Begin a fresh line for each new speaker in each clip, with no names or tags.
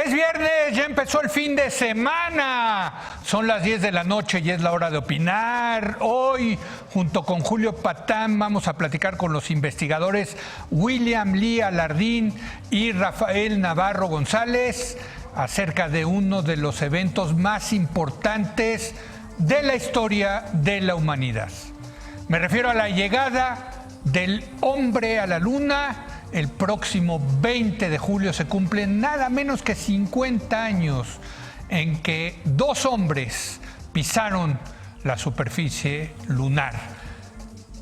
Es viernes, ya empezó el fin de semana. Son las 10 de la noche y es la hora de opinar. Hoy, junto con Julio Patán, vamos a platicar con los investigadores William Lee Alardín y Rafael Navarro González acerca de uno de los eventos más importantes de la historia de la humanidad. Me refiero a la llegada del hombre a la luna. El próximo 20 de julio se cumplen nada menos que 50 años en que dos hombres pisaron la superficie lunar.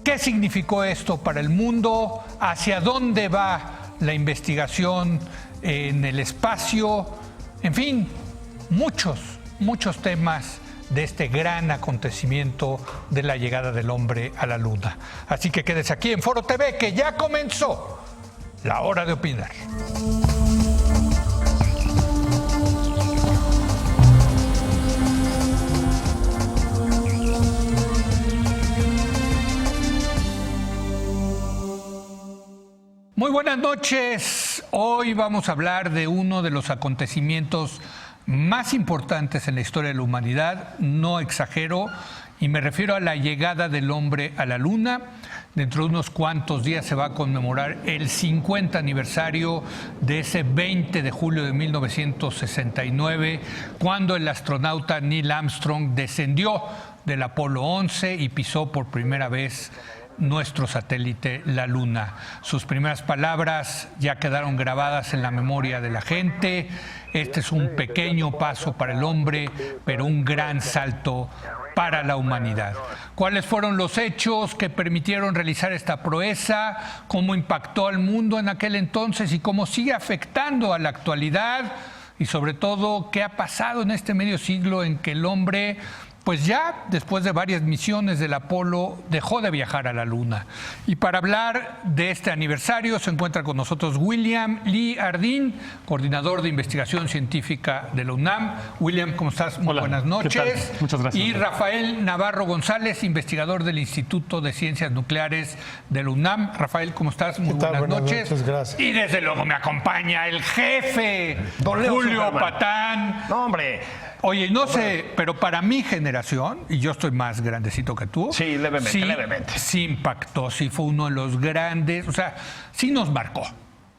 ¿Qué significó esto para el mundo? ¿Hacia dónde va la investigación en el espacio? En fin, muchos temas de este gran acontecimiento de la llegada del hombre a la luna. Así que quédese aquí en Foro TV, que ya comenzó la hora de opinar. Muy buenas noches. Hoy vamos a hablar de uno de los acontecimientos más importantes en la historia de la humanidad, no exagero, y me refiero a la llegada del hombre a la luna. Dentro de unos cuantos días se va a conmemorar el 50 aniversario de ese 20 de julio de 1969, cuando el astronauta Neil Armstrong descendió del Apolo 11 y pisó por primera vez nuestro satélite, la Luna. Sus primeras palabras ya quedaron grabadas en la memoria de la gente. Este es un pequeño paso para el hombre, pero un gran salto para la humanidad. ¿Cuáles fueron los hechos que permitieron realizar esta proeza? ¿Cómo impactó al mundo en aquel entonces y cómo sigue afectando a la actualidad? Y sobre todo, ¿qué ha pasado en este medio siglo en que el hombre, pues ya después de varias misiones del Apolo, dejó de viajar a la Luna? Y para hablar de este aniversario se encuentra con nosotros William Lee Alardín, coordinador de investigación científica de la UNAM. William, ¿cómo estás? Muy buenas noches.
Muchas gracias.
Y Rafael Navarro González, investigador del Instituto de Ciencias Nucleares de la UNAM. Rafael, ¿cómo estás? Muy buenas noches.
Gracias.
Y desde luego me acompaña el jefe, Julio Patán.
No, hombre.
Oye, no sé, pero para mi generación, y yo estoy más grandecito que tú.
Sí, levemente.
Sí impactó, sí fue uno de los grandes, o sea, sí nos marcó.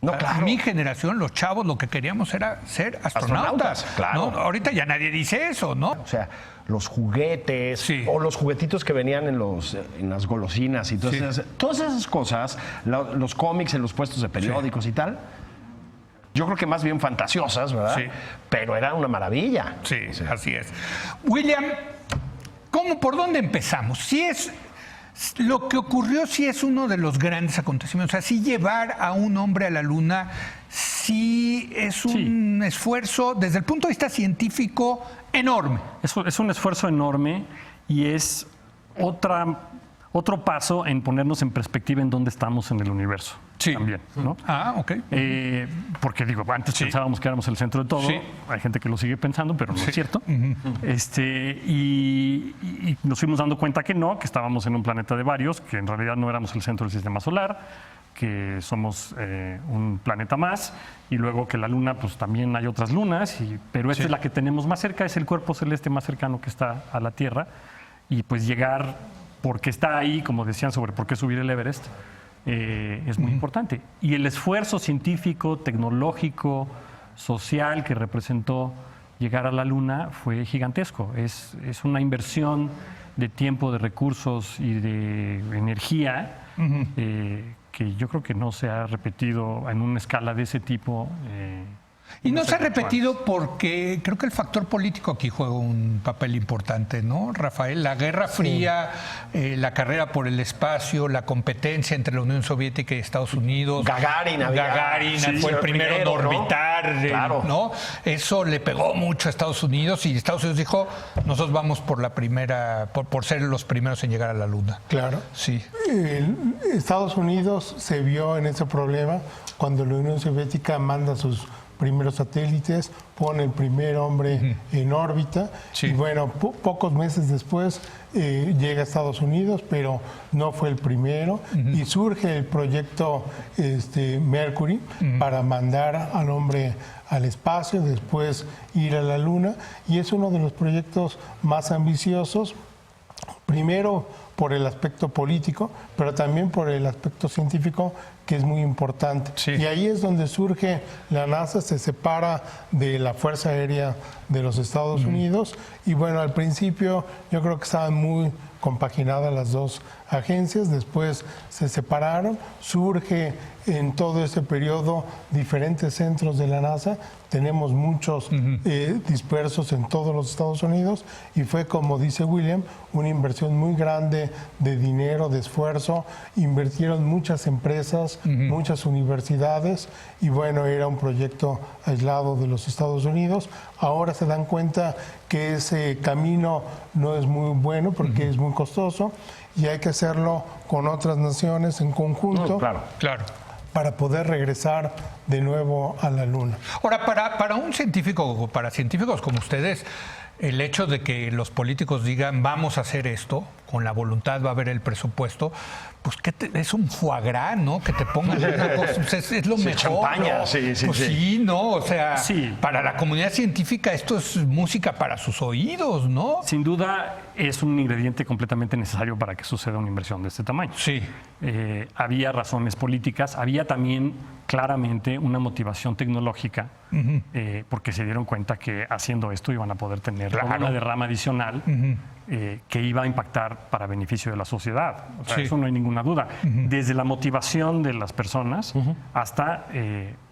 No, claro.
A mi generación, los chavos, lo que queríamos era ser astronautas.
Claro.
¿No? Ahorita ya nadie dice eso, ¿no?
O sea, los juguetes,
sí,
o los juguetitos que venían en las golosinas y todas,
sí,
todas esas cosas, los cómics en los puestos de periódicos, sí, y tal. Yo creo que más bien fantasiosas, ¿verdad?
Sí.
Pero era una maravilla.
Sí, sí, así es. William, ¿por dónde empezamos? Si es lo que ocurrió, sí es uno de los grandes acontecimientos. O sea, sí llevar a un hombre a la luna, sí es un esfuerzo desde el punto de vista científico enorme.
Es un esfuerzo enorme y es otro paso en ponernos en perspectiva en dónde estamos en el universo.
Sí.
También, ¿no?
Ah, ok.
Porque digo, antes
sí,
pensábamos que éramos el centro de todo.
Sí.
Hay gente que lo sigue pensando, pero no
sí,
es cierto.
Uh-huh.
Y nos fuimos dando cuenta que no, que estábamos en un planeta de varios, que en realidad no éramos el centro del sistema solar, que somos un planeta más, y luego que la Luna, pues también hay otras lunas, pero esta, sí, es la que tenemos más cerca, es el cuerpo celeste más cercano que está a la Tierra, y pues llegar, porque está ahí, como decían sobre por qué subir el Everest, es muy importante. Y el esfuerzo científico, tecnológico, social que representó llegar a la Luna fue gigantesco. Es una inversión de tiempo, de recursos y de energía que yo creo que no se ha repetido en una escala de ese tipo.
Y no se ha repetido porque creo que el factor político aquí juega un papel importante, ¿no, Rafael? La Guerra Fría, sí, la carrera por el espacio, la competencia entre la Unión Soviética y Estados Unidos.
Gagarin
sí, fue el primero en orbitar, ¿no?
Claro.
¿No? Eso le pegó mucho a Estados Unidos y Estados Unidos dijo, nosotros vamos por la primera, por ser los primeros en llegar a la Luna.
Claro.
Sí.
Estados Unidos se vio en ese problema cuando la Unión Soviética manda sus primeros satélites, pone el primer hombre en órbita.
Sí.
Y bueno, pocos meses después llega a Estados Unidos, pero no fue el primero. Y surge el proyecto Mercury para mandar al hombre al espacio, después ir a la Luna. Y es uno de los proyectos más ambiciosos. Primero por el aspecto político, pero también por el aspecto científico, que es muy importante.
Sí.
Y ahí es donde surge la NASA, se separa de la Fuerza Aérea de los Estados Unidos. Y bueno, al principio yo creo que estaban muy compaginadas las dos agencias, después se separaron, surge en todo este periodo diferentes centros de la NASA, tenemos muchos dispersos en todos los Estados Unidos, y fue, como dice William, una inversión muy grande de dinero, de esfuerzo, invirtieron muchas empresas, muchas universidades, y bueno, era un proyecto aislado de los Estados Unidos. Ahora se dan cuenta que ese camino no es muy bueno porque es muy costoso, y hay que hacerlo con otras naciones en conjunto
Claro.
para poder regresar de nuevo a la Luna.
Ahora, para un científico, para científicos como ustedes, el hecho de que los políticos digan vamos a hacer esto, con la voluntad va a haber el presupuesto, pues es un foie gras, ¿no? Que te pongan una cosa, pues es lo mejor.
Champaña,
¿no?
sí.
Pues sí, ¿no? O sea,
Sí.
para la comunidad científica esto es música para sus oídos, ¿no?
Sin duda es un ingrediente completamente necesario para que suceda una inversión de este tamaño.
Sí.
Había razones políticas, había también claramente una motivación tecnológica, porque se dieron cuenta que haciendo esto iban a poder tener una derrama adicional que iba a impactar para beneficio de la sociedad. O sea,
Sí.
eso no hay ninguna duda. Desde la motivación de las personas hasta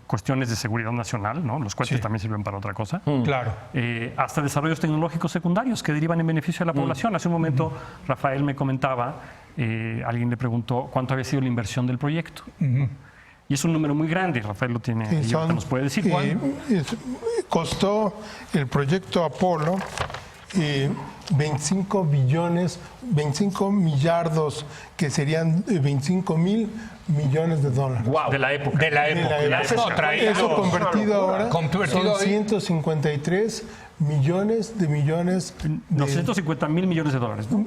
cuestiones de seguridad nacional, ¿no? Los cohetes
Sí.
también sirven para otra cosa.
Claro.
Hasta desarrollos tecnológicos secundarios que derivan en beneficio de la población. Hace un momento Rafael me comentaba, alguien le preguntó cuánto había sido la inversión del proyecto. Y es un número muy grande, Rafael lo tiene, y ahorita nos puede decir.
Costó el proyecto Apolo 25 millardos, que serían 25 mil millones de dólares.
Wow.
De la época.
De la época.
De la época.
No, traído-
Eso convertido ahora
Convertido
son
hoy.
153 millones de
250 mil millones de dólares, ¿no?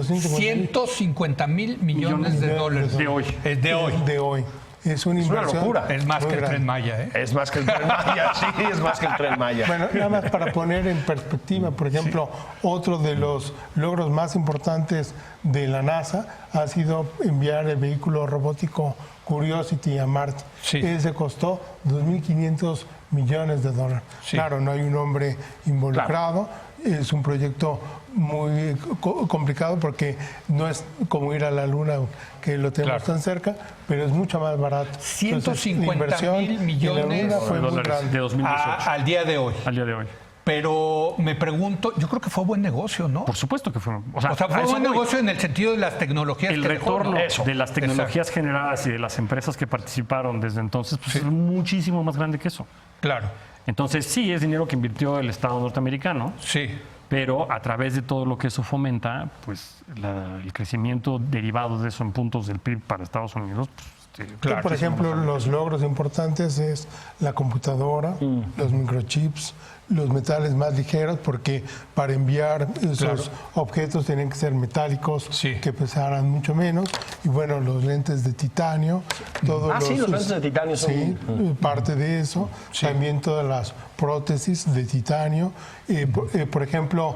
150 mil millones de dólares.
De hoy.
Es de hoy.
de hoy. Es una
una
inversión
locura.
Es más
muy
que el
grande.
Tren Maya, ¿eh?
Es más que el Tren Maya, sí, es más que el Tren Maya.
Bueno, nada más para poner en perspectiva, por ejemplo, otro de los logros más importantes de la NASA ha sido enviar el vehículo robótico Curiosity a Marte.
Sí.
Ese costó 2.500 millones de dólares.
Sí.
Claro, no hay un hombre involucrado. Es un proyecto muy complicado porque no es como ir a la Luna, que lo tenemos
Claro.
tan cerca, pero es mucho más barato.
150
la inversión
mil
en la
millones
Luna fue
de
muy
dólares
grande.
de 2018
Al día de hoy.
al día de hoy.
Pero me pregunto, yo creo que fue buen negocio, ¿no?
Por supuesto que fue.
O sea,
a
fue
eso
buen
voy.
negocio en el sentido de las tecnologías
El
que dejó,
retorno
¿no?
Eso.
de las tecnologías generadas y de las empresas que participaron desde entonces pues, es muchísimo más grande que eso.
Claro,
Entonces, sí, es dinero que invirtió el Estado norteamericano,
sí.
pero a través de todo lo que eso fomenta, pues el crecimiento derivado de eso en puntos del PIB para Estados Unidos. Pues,
Claro.
Por ejemplo, los logros importantes es la computadora, los microchips, los metales más ligeros, porque para enviar esos objetos tienen que ser metálicos,
Sí.
que pesaran mucho menos. Y bueno, los lentes de titanio, todos
sí, los lentes de titanio son-
Sí, parte de eso. También todas las prótesis de titanio. Por ejemplo,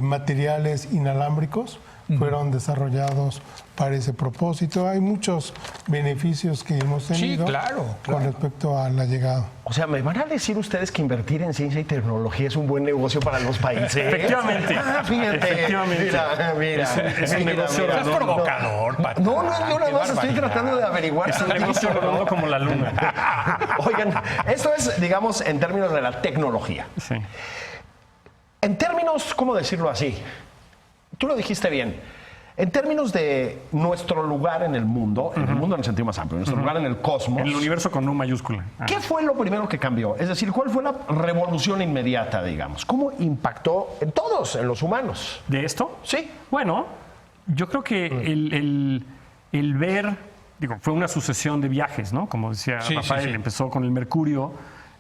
materiales inalámbricos fueron desarrollados para ese propósito. Hay muchos beneficios que hemos
Sí,
tenido
claro.
con respecto a la llegada.
O sea, ¿me van a decir ustedes que invertir en ciencia y tecnología es un buen negocio para los países?
Efectivamente.
Ah, fíjate.
Efectivamente.
Mira.
Es un negocio
Estás
redondo.
provocador, Pato.
No, yo nada
Qué
más estoy
barbaridad.
tratando de averiguar.
Es un negocio redondo como la luna.
Oigan, esto es, digamos, en términos de la tecnología.
Sí.
En términos, ¿cómo decirlo así? Tú lo dijiste bien. En términos de nuestro lugar en el mundo en el sentido más amplio, nuestro lugar en el cosmos,
El universo con U mayúscula.
¿qué fue lo primero que cambió? Es decir, ¿cuál fue la revolución inmediata, digamos? ¿Cómo impactó en todos, en los humanos?
¿De esto?
Sí.
Bueno, yo creo que el ver, digo, fue una sucesión de viajes, ¿no? Como decía
Sí,
Rafael,
sí, sí.
empezó con el Mercurio,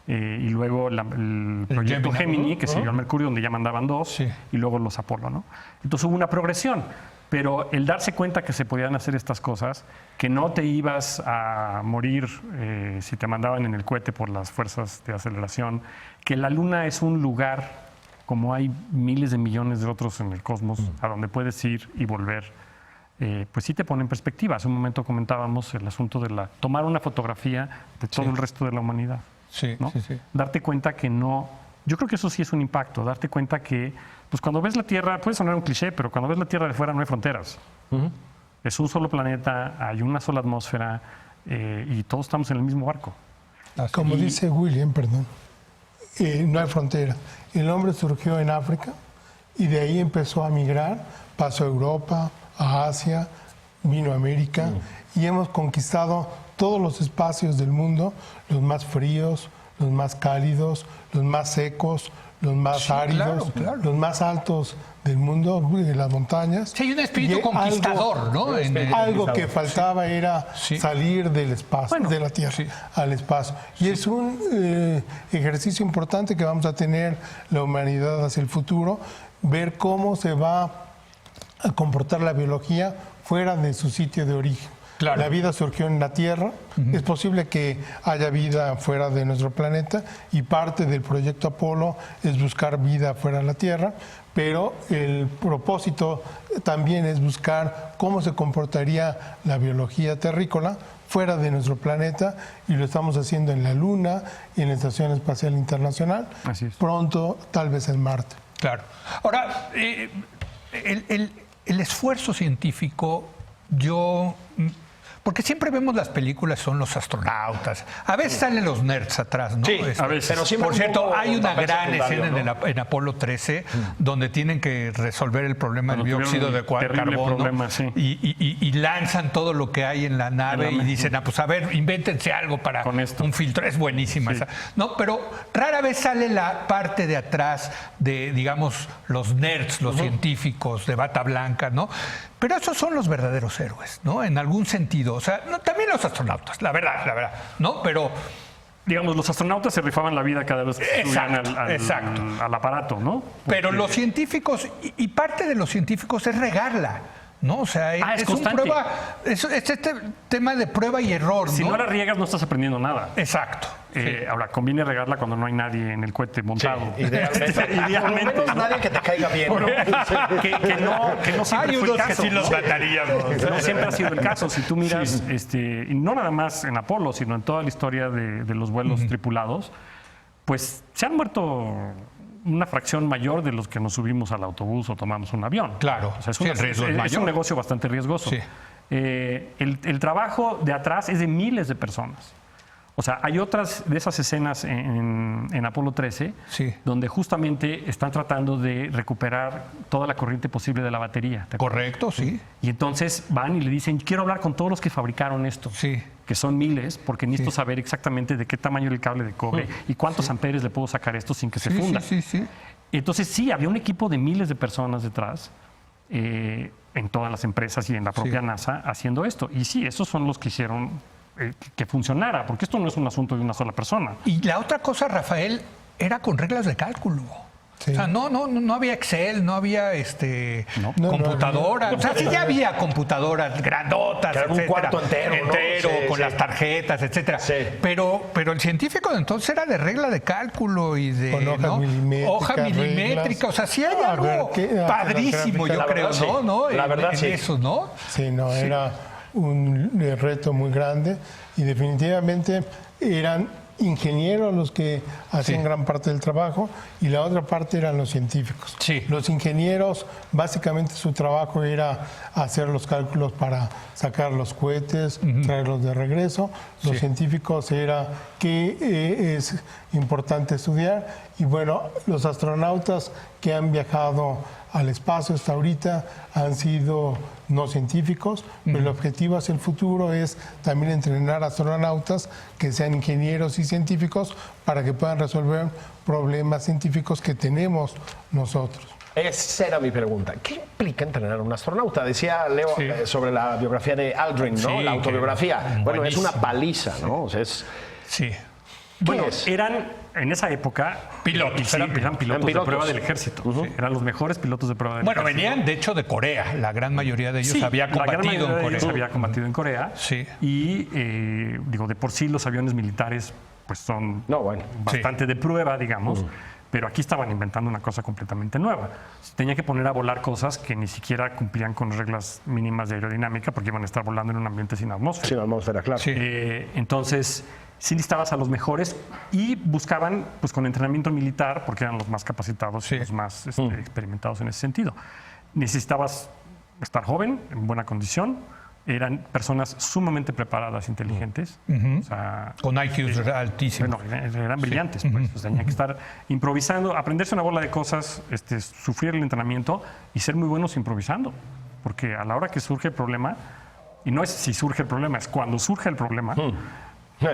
y luego el proyecto Gemini, que siguió al Mercurio, donde ya mandaban 2,
Sí.
y luego los Apolo, ¿no? Entonces hubo una progresión, pero el darse cuenta que se podían hacer estas cosas, que no te ibas a morir si te mandaban en el cohete por las fuerzas de aceleración, que la Luna es un lugar, como hay miles de millones de otros en el cosmos, a donde puedes ir y volver, pues sí te pone en perspectiva. Hace un momento comentábamos el asunto de tomar una fotografía de todo el resto de la humanidad.
Sí,
¿no?
sí, sí.
Darte cuenta que no... Yo creo que eso sí es un impacto, darte cuenta que pues cuando ves la Tierra, puede sonar un cliché, pero cuando ves la Tierra de fuera no hay fronteras. Es un solo planeta, hay una sola atmósfera y todos estamos en el mismo barco.
Como dice William, perdón, no hay frontera. El hombre surgió en África y de ahí empezó a migrar, pasó a Europa, a Asia, vino a América y hemos conquistado todos los espacios del mundo, los más fríos, los más cálidos, los más secos, los más áridos,
claro.
los más altos del mundo, de las montañas.
Sí, hay un espíritu
Y
conquistador, ¿no?
Algo que faltaba era salir del espacio, de la Tierra al espacio. Y es un ejercicio importante que vamos a tener la humanidad hacia el futuro, ver cómo se va a comportar la biología fuera de su sitio de origen.
Claro.
La vida surgió en la Tierra, es posible que haya vida fuera de nuestro planeta y parte del proyecto Apolo es buscar vida fuera de la Tierra, pero el propósito también es buscar cómo se comportaría la biología terrícola fuera de nuestro planeta y lo estamos haciendo en la Luna y en la Estación Espacial Internacional,
Así es.
pronto tal vez en Marte.
Claro. Ahora, el esfuerzo científico, porque siempre vemos las películas, son los astronautas. A veces salen los nerds atrás, ¿no?
Sí,
a veces.
pero siempre
Por
un
cierto,
poco
hay una
papel
gran
secundario,
escena
¿no?
en Apolo 13 donde tienen que resolver el problema del
Cuando
dióxido de
tuvieron un terrible
carbono
problema, sí.
y lanzan todo lo que hay en la nave y dicen, pues a ver, invéntense algo para
Con esto.
un filtro. Es buenísima esa. No, pero rara vez sale la parte de atrás de, digamos, los nerds, los científicos de bata blanca, ¿no? Pero esos son los verdaderos héroes, ¿no? En algún sentido. O sea, también los astronautas, la verdad, ¿no? Pero
Digamos, los astronautas se rifaban la vida cada vez que subían al aparato, ¿no?
Pero
Porque-
los científicos, y parte de los científicos es regarla, ¿no? O sea,
es
es un
constante.
es este tema de prueba y error,
Si
¿no?
no la riegas, no estás aprendiendo nada.
Exacto.
Ahora, conviene regarla cuando no hay nadie en el cohete montado.
Idealmente.
Idealmente,
Por lo menos
¿no?
nadie que te caiga bien.
que no siempre
Hay
fue el
unos que
caso,
sí los
¿no?
mataríamos.
No siempre ha sido el caso. Si tú miras, y no nada más en Apolo, sino en toda la historia de los vuelos tripulados, pues se han muerto una fracción mayor de los que nos subimos al autobús o tomamos un avión.
Claro.
O sea,
Sí, el riesgo es
es
mayor.
un negocio bastante riesgoso.
Sí.
El trabajo de atrás es de miles de personas. O sea, hay otras de esas escenas en Apolo 13
Sí.
donde justamente están tratando de recuperar toda la corriente posible de la batería. ¿te acuerdas?
Correcto, sí.
Y entonces van y le dicen, quiero hablar con todos los que fabricaron esto,
Sí.
que son miles, porque necesito saber exactamente de qué tamaño era el cable de cobre y cuántos amperes le puedo sacar a esto sin que se
Sí,
funda.
sí.
Y entonces sí, había un equipo de miles de personas detrás, en todas las empresas y en la propia NASA, haciendo esto. Y sí, esos son los que hicieron que funcionara, porque esto no es un asunto de una sola persona.
Y la otra cosa, Rafael, era con reglas de cálculo.
Sí.
O sea, no había Excel, no había computadora. O sea, sí ya había computadoras grandotas,
Que era un
etcétera,
cuarto entero, ¿no? Sí,
con
sí.
las tarjetas, etcétera.
Sí.
Pero el científico de entonces era de regla de cálculo y de
Con hoja milimétrica,
hoja milimétrica.
reglas.
O sea, sí hay
A ver,
algo
¿qué?
padrísimo, yo
La
creo,
verdad, sí.
¿no?
La verdad,
en
sí.
eso, ¿no?
Sí, no, era un reto muy grande y definitivamente eran ingenieros los que hacían
Sí.
gran parte del trabajo y la otra parte eran los científicos.
Sí.
Los ingenieros, básicamente su trabajo era hacer los cálculos para sacar los cohetes, traerlos de regreso. Los
Sí.
científicos era qué es importante estudiar y bueno, los astronautas que han viajado al espacio hasta ahorita han sido no científicos, pero el objetivo hacia el futuro es también entrenar astronautas que sean ingenieros y científicos para que puedan resolver problemas científicos que tenemos nosotros.
Esa era mi pregunta. ¿Qué implica entrenar a un astronauta? Decía Leo
Sí.
sobre la biografía de Aldrin, ¿no?
Sí,
la autobiografía.
que-
Bueno, es una
buenísimo.
paliza, ¿no? O sea, es...
Sí.
Bueno,
es?
eran en esa época
Pilotos,
sí,
eran
eran pilotos de
pilotos.
prueba del ejército. Sí, eran los mejores pilotos de prueba del
Bueno,
ejército.
venían de hecho de Corea. La gran mayoría de ellos
Sí,
había
la gran
combatido
mayoría
en
de
Corea.
ellos había combatido en Corea.
Sí.
Y digo, de por sí los aviones militares pues son
No, bueno.
bastante de prueba, digamos. Pero aquí estaban inventando una cosa completamente nueva. Se tenía que poner a volar cosas que ni siquiera cumplían con reglas mínimas de aerodinámica porque iban a estar volando en un ambiente sin atmósfera.
Sin atmósfera, claro.
Sí.
Entonces, sí necesitabas a los mejores y buscaban, pues con entrenamiento militar, porque eran los más capacitados
Sí.
y los más experimentados en ese sentido. Necesitabas estar joven, en buena condición. Eran personas sumamente preparadas, inteligentes. O sea,
Con IQs altísimos.
bueno, eran brillantes, pues. O sea, tenían que estar improvisando, aprenderse una bola de cosas, sufrir el entrenamiento y ser muy buenos improvisando. Porque a la hora que surge el problema, y no es si surge el problema, es cuando surge el problema, porque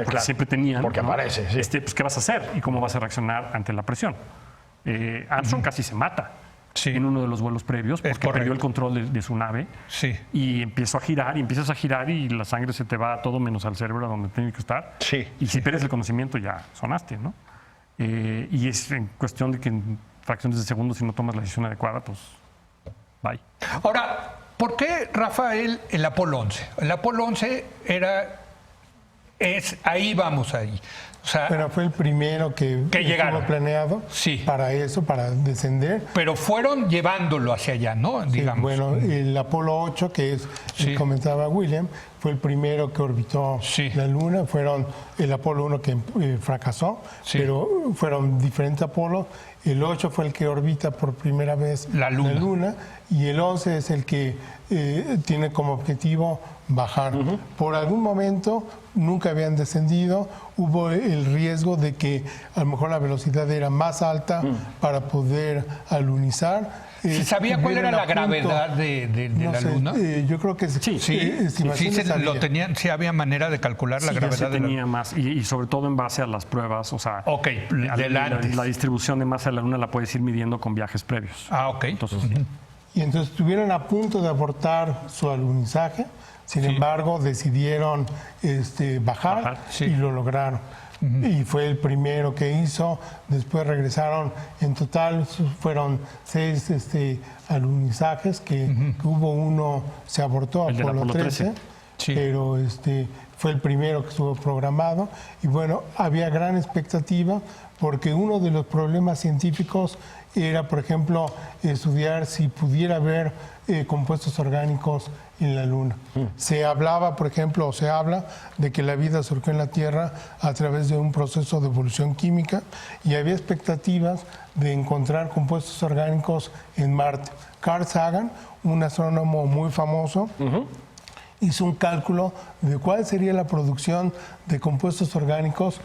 Claro.
siempre tenían.
Porque
¿no?
aparece, sí.
Pues, ¿qué vas a hacer y cómo vas a reaccionar ante la presión? Armstrong casi se mata
Sí.
en uno de los vuelos previos porque
correcto.
perdió el control de su nave.
Sí.
Y empiezo a girar y empiezas a girar y la sangre se te va a todo menos al cerebro a donde tiene que estar.
Sí,
Y si pierdes el conocimiento ya sonaste, ¿no? Y es en cuestión de que en fracciones de segundos si no tomas la decisión adecuada, pues bye.
Ahora, ¿por qué, Rafael, el Apolo 11? El Apolo 11 ahí vamos ahí. O sea,
Pero fue el primero que
llegaron.
estuvo planeado
Sí.
para eso, para descender.
pero fueron llevándolo hacia allá, ¿no?
Sí,
Digamos.
bueno, el Apolo 8, que es,
Sí.
comentaba William, fue el primero que orbitó
Sí.
la Luna. Fueron el Apolo 1 que fracasó,
Sí.
pero fueron diferentes Apolos. El 8 fue el que orbita por primera vez
La Luna.
y el 11 es el que tiene como objetivo bajar. Por algún momento nunca habían descendido, hubo el riesgo de que a lo mejor la velocidad era más alta para poder alunizar.
¿Se sabía cuál era
Estuvieron
la
a punto-
gravedad de
no
la
sé,
Luna?
yo creo que
Sí,
estimaciones
lo
había.
tenían, sí había manera de calcular la
Sí, ya
gravedad
se
de la
tenía más, y sobre todo en base a las pruebas, o sea,
Ok, del antes.
la distribución de masa de la Luna la puedes ir midiendo con viajes previos.
Ah, ok.
Entonces,
Y entonces estuvieron a punto de abortar su alunizaje, sin embargo decidieron bajar
sí.
y lo lograron. Y fue el primero que hizo, después regresaron, en total fueron 6 alunizajes, que hubo uno, se abortó,
El del
Apolo
Apolo
13,
Sí.
pero fue el primero que estuvo programado. Y bueno, había gran expectativa porque uno de los problemas científicos era, por ejemplo, estudiar si pudiera haber compuestos orgánicos en la Luna. Se hablaba, por ejemplo, o se habla de que la vida surgió en la Tierra a través de un proceso de evolución química y había expectativas de encontrar compuestos orgánicos en Marte. Carl Sagan, un astrónomo muy famoso, hizo un cálculo de cuál sería la producción de compuestos orgánicos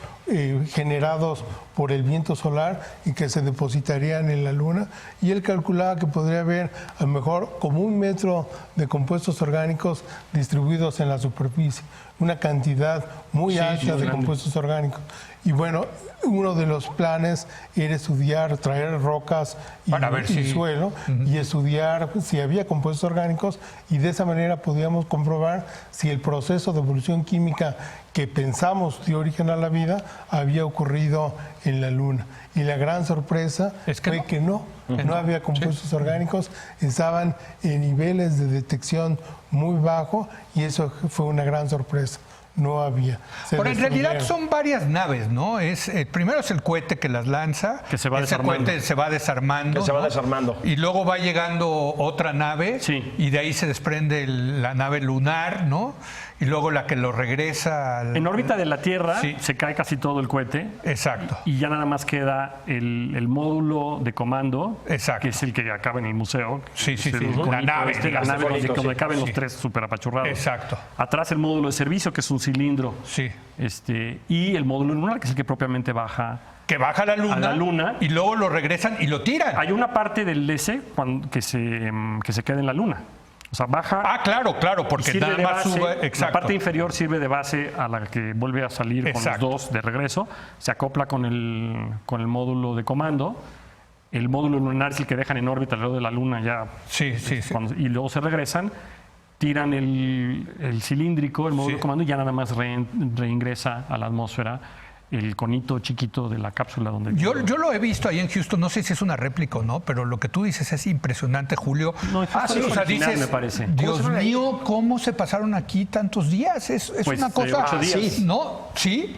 generados por el viento solar y que se depositarían en la Luna. Y él calculaba que podría haber a lo mejor como 1 metro de compuestos orgánicos distribuidos en la superficie, una cantidad muy alta de compuestos orgánicos. Y bueno, uno de los planes era estudiar, traer rocas y,
Para ver si-
suelo y estudiar si había compuestos orgánicos y de esa manera podíamos comprobar si el proceso de evolución química que pensamos dio origen a la vida había ocurrido en la Luna. Y la gran sorpresa
Es que
fue
no.
que no había compuestos orgánicos, estaban en niveles de detección muy bajos y eso fue una gran sorpresa. No había. Se
Pero en realidad
destruyeron.
son varias naves, ¿no? Primero es el cohete que las lanza,
Que se va
ese
desarmando.
cohete se va desarmando,
Que se va
¿no?
desarmando.
Y luego va llegando otra nave,
Sí.
y de ahí se desprende la nave lunar, ¿no? Y luego la que lo regresa
en órbita de la Tierra
Sí.
se cae casi todo el cohete
Exacto.
y ya nada más queda el módulo de comando,
Exacto.
que es el que acaba en el museo.
Sí, sí,
Es el
sí.
iconito
La nave,
la
digamos.
nave donde,
Iconito,
donde
sí.
caben
Sí.
los 3 súper apachurrados.
Exacto.
Atrás el módulo de servicio, que es un cilindro.
Sí.
Y el módulo lunar, que es el que propiamente baja.
Que baja a la luna
y
y luego lo regresan y lo tiran.
hay una parte del S que se queda en la luna. O sea, baja.
Ah, claro, porque
sirve
nada
de
más
base,
sube.
la
Exacto.
parte inferior sirve de base a la que vuelve a salir con
Exacto.
los dos de regreso. Se acopla con el módulo de comando. El módulo lunar es el que dejan en órbita alrededor de la Luna ya.
Sí.
Y luego se regresan, tiran el cilíndrico, el módulo
Sí.
de comando y ya nada más reingresa a la atmósfera el conito chiquito de la cápsula donde...
Yo lo he visto ahí en Houston, no sé si es una réplica o no, pero lo que tú dices es impresionante, Julio.
No, en Houston es original, me parece.
Dios mío, ¿cómo se pasaron aquí tantos días? Es
Pues,
una cosa...
8 días.
Sí, ¿no? Sí.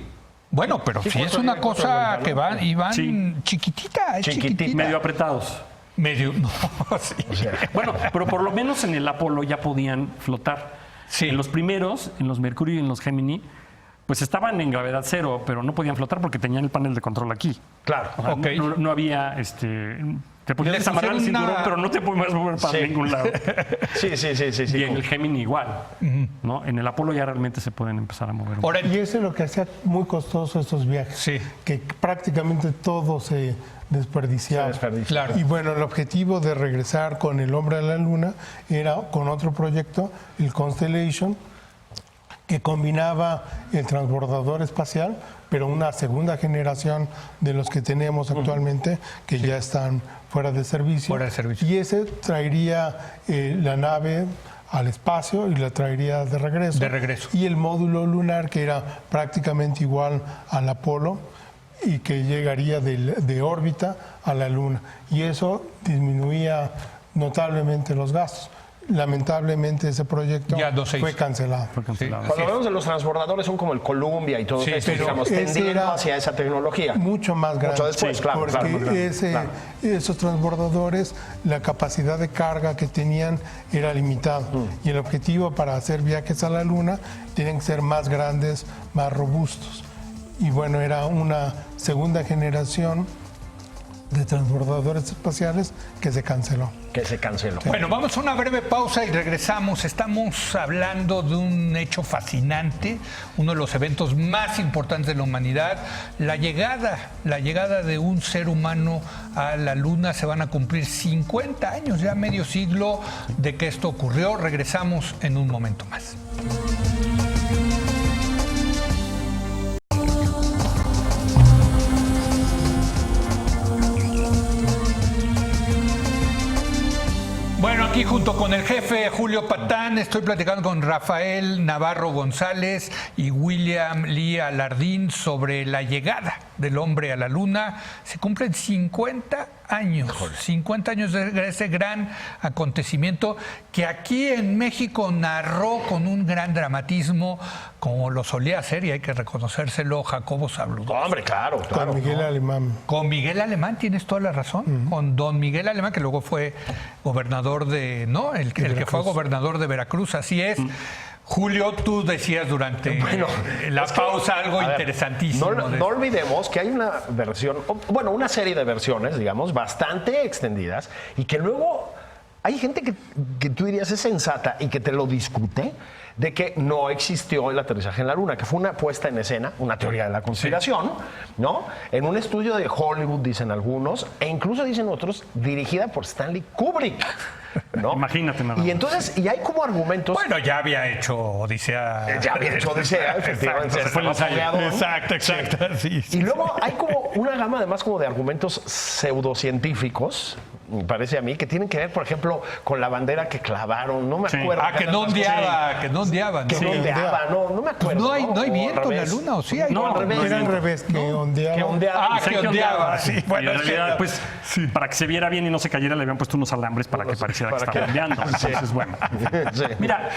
Bueno, pero sí es una cosa que van y van
Sí.
chiquitita, es chiquitita.
Medio apretados.
Medio, no, sí.
Bueno, pero por lo menos en el Apolo ya podían flotar.
Sí.
En los primeros, en los Mercurio y en los Gemini, pues estaban en gravedad cero, pero no podían flotar porque tenían el panel de control aquí.
Claro.
O sea,
Ok.
no había, te podías
Les
desamarrar el
pusieron
cinturón,
una-
pero no te podías mover para
Sí.
ningún lado.
Sí.
Y en el Gemini igual, ¿no? En el Apolo ya realmente se pueden empezar a mover.
Ahora,
Y eso es lo que hacía muy costoso estos viajes.
Sí.
Que prácticamente todo se desperdiciaba.
Claro.
Y bueno, el objetivo de regresar con el hombre a la luna era con otro proyecto, el Constellation, que combinaba el transbordador espacial, pero una segunda generación de los que tenemos actualmente, que ya están fuera de servicio.
Fuera de servicio.
Y ese traería la nave al espacio y la traería de regreso.
De regreso.
Y el módulo lunar, que era prácticamente igual al Apolo y que llegaría de órbita a la Luna. Y eso disminuía notablemente los gastos. Lamentablemente ese proyecto
Ya no se
fue
hizo.
cancelado.
Fue cancelado.
Sí.
Cuando hablamos de los transbordadores son como el Columbia y todo
Sí,
esto,
pero
digamos,
ese
tendiendo
era
hacia esa tecnología.
Mucho más grande.
Mucho después,
Sí,
claro,
porque
claro, muy grande, claro.
esos transbordadores, la capacidad de carga que tenían era limitada. Y el objetivo para hacer viajes a la Luna tienen que ser más grandes, más robustos. Y bueno, era una segunda generación de transbordadores espaciales que se canceló.
Que se canceló.
bueno, vamos a una breve pausa y regresamos. Estamos hablando de un hecho fascinante, uno de los eventos más importantes de la humanidad, la llegada de un ser humano a la Luna. Se van a cumplir 50 años, ya medio siglo de que esto ocurrió. Regresamos en un momento más. Bueno, aquí junto con el jefe Julio Patán estoy platicando con Rafael Navarro González y William Lee Alardín sobre la llegada del hombre a la Luna. Se cumplen 50 años, 50 años de ese gran acontecimiento que aquí en México narró con un gran dramatismo, como lo solía hacer, y hay que reconocérselo, Jacobo Zabludowski.
Hombre, claro.
Con Miguel Alemán.
Con Miguel Alemán, tienes toda la razón. Con don Miguel Alemán, que luego fue gobernador de, ¿no? El que fue gobernador de Veracruz, así es. Julio, tú decías durante la pausa algo
a ver,
interesantísimo.
No olvidemos que hay una versión, bueno, una serie de versiones, digamos, bastante extendidas y que luego hay gente que tú dirías es sensata y que te lo discute de que no existió el aterrizaje en la Luna, que fue una puesta en escena, una teoría de la conspiración, ¿no? En un estudio de Hollywood, dicen algunos, e incluso dicen otros, dirigida por Stanley Kubrick, ¿no?
Imagínate nada
Y
más.
entonces, y hay como argumentos...
Bueno, ya había hecho Odisea.
Ya había hecho Odisea, efectivamente.
Exacto, fue el
estaba
ensayo.
fogueado.
Exacto. Sí.
Y luego hay como una gama además como de argumentos pseudocientíficos, me parece a mí, que tienen que ver, por ejemplo, con la bandera que clavaron, no me
Sí.
acuerdo.
Que no ondeaba, que no ondeaban.
Que
¿no?
no ondeaba, no me acuerdo.
No hay
O al
viento en la
revés.
Luna, ¿o sí hay?
No, al revés.
Era al revés, que ondeaba.
Que ondeaba.
Ah, que ondeaba, sí.
Bueno,
Bueno,
en realidad, pues, para que se viera bien y no se cayera, le habían puesto unos alambres para que pareciera que estaba ondeando. Entonces, bueno.
Sí.
Mira,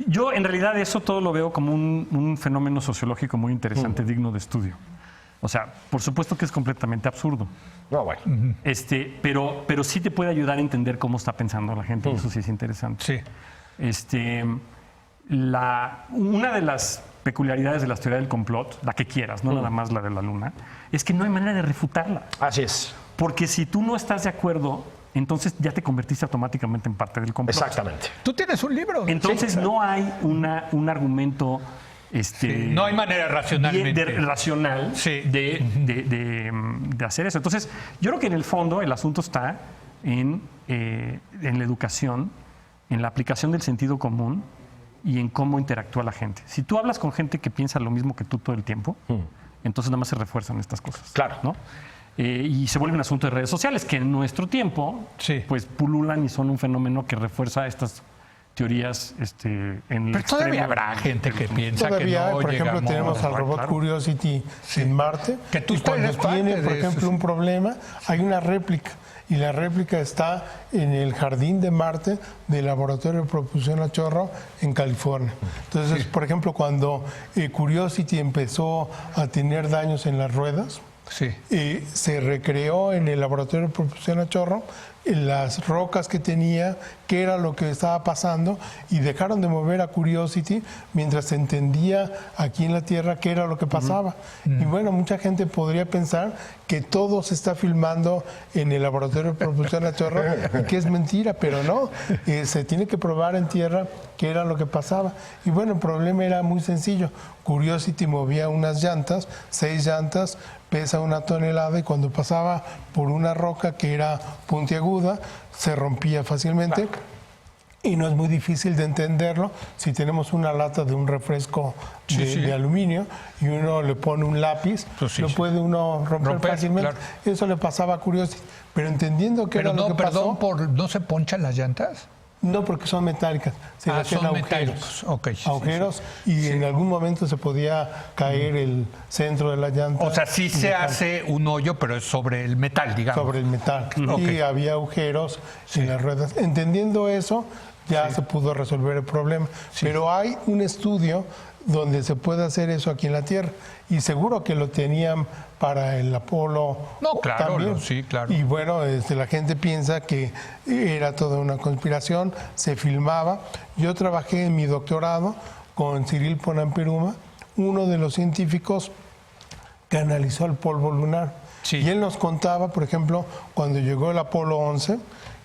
yo en realidad eso todo lo veo como un fenómeno sociológico muy interesante, digno de estudio. O sea, por supuesto que es completamente absurdo.
No, bueno.
Pero sí te puede ayudar a entender cómo está pensando la gente. Eso sí es interesante.
Sí.
Una de las peculiaridades de la teoría del complot, la que quieras, no nada más la de la Luna, es que no hay manera de refutarla.
Así es.
Porque si tú no estás de acuerdo, entonces ya te convertiste automáticamente en parte del complot.
Exactamente.
Tú tienes un libro.
Entonces
Sí.
no hay un argumento
No hay manera racionalmente.
racional
Sí.
de hacer eso. Entonces, yo creo que en el fondo el asunto está en la educación, en la aplicación del sentido común y en cómo interactúa la gente. Si tú hablas con gente que piensa lo mismo que tú todo el tiempo, entonces nada más se refuerzan estas cosas.
Claro.
¿no? Y se vuelve un asunto de redes sociales que en nuestro tiempo
Sí.
pues pululan y son un fenómeno que refuerza estas teorías en el
Pero todavía
extremo
habrá gente que piensa
Todavía,
que no
por ejemplo,
llegamos.
tenemos al robot
claro.
Curiosity en Marte.
Que tú
y cuando
eres parte
tiene,
de
por
eso,
ejemplo,
sí.
un problema, hay una réplica. Y la réplica está en el jardín de Marte del Laboratorio de Propulsión a Chorro en California. Entonces, por ejemplo, cuando Curiosity empezó a tener daños en las ruedas,
Sí.
se recreó en el Laboratorio de Propulsión a Chorro las rocas que tenía, qué era lo que estaba pasando, y dejaron de mover a Curiosity mientras se entendía aquí en la Tierra qué era lo que pasaba. Y bueno, mucha gente podría pensar que todo se está filmando en el Laboratorio de Propulsión a Chorro y que es mentira, pero no, se tiene que probar en Tierra qué era lo que pasaba. Y bueno, el problema era muy sencillo. Curiosity movía unas llantas, 6 llantas, pesa 1 tonelada, y cuando pasaba por una roca que era puntiaguda, se rompía fácilmente. Y no es muy difícil de entenderlo si tenemos una lata de un refresco de aluminio y uno le pone un lápiz,
Pues sí,
lo
sí.
puede uno romper fácilmente.
claro.
Eso le pasaba a Curiosity. Pero entendiendo qué
Pero
era lo
no,
que pasó,
perdón, ¿no se ponchan las llantas?
no, porque son metálicas, se le hacían
son
agujeros.
metálicos. Ok, sí,
Agujeros, y en algún momento se podía caer el centro de la llanta.
O sea, sí
y
se
dejar
hace un hoyo, pero es sobre el metal, digamos.
sobre el metal.
Ok.
Y había agujeros en las ruedas. Entendiendo eso, ya se pudo resolver el problema. Pero hay un estudio donde se puede hacer eso aquí en la Tierra. Y seguro que lo tenían para el Apolo.
No, claro,
también.
sí, claro.
Y bueno, la gente piensa que era toda una conspiración, se filmaba. Yo trabajé en mi doctorado con Cyril Ponampiruma, uno de los científicos que analizó el polvo lunar.
Sí.
Y él nos contaba, por ejemplo, cuando llegó el Apolo 11,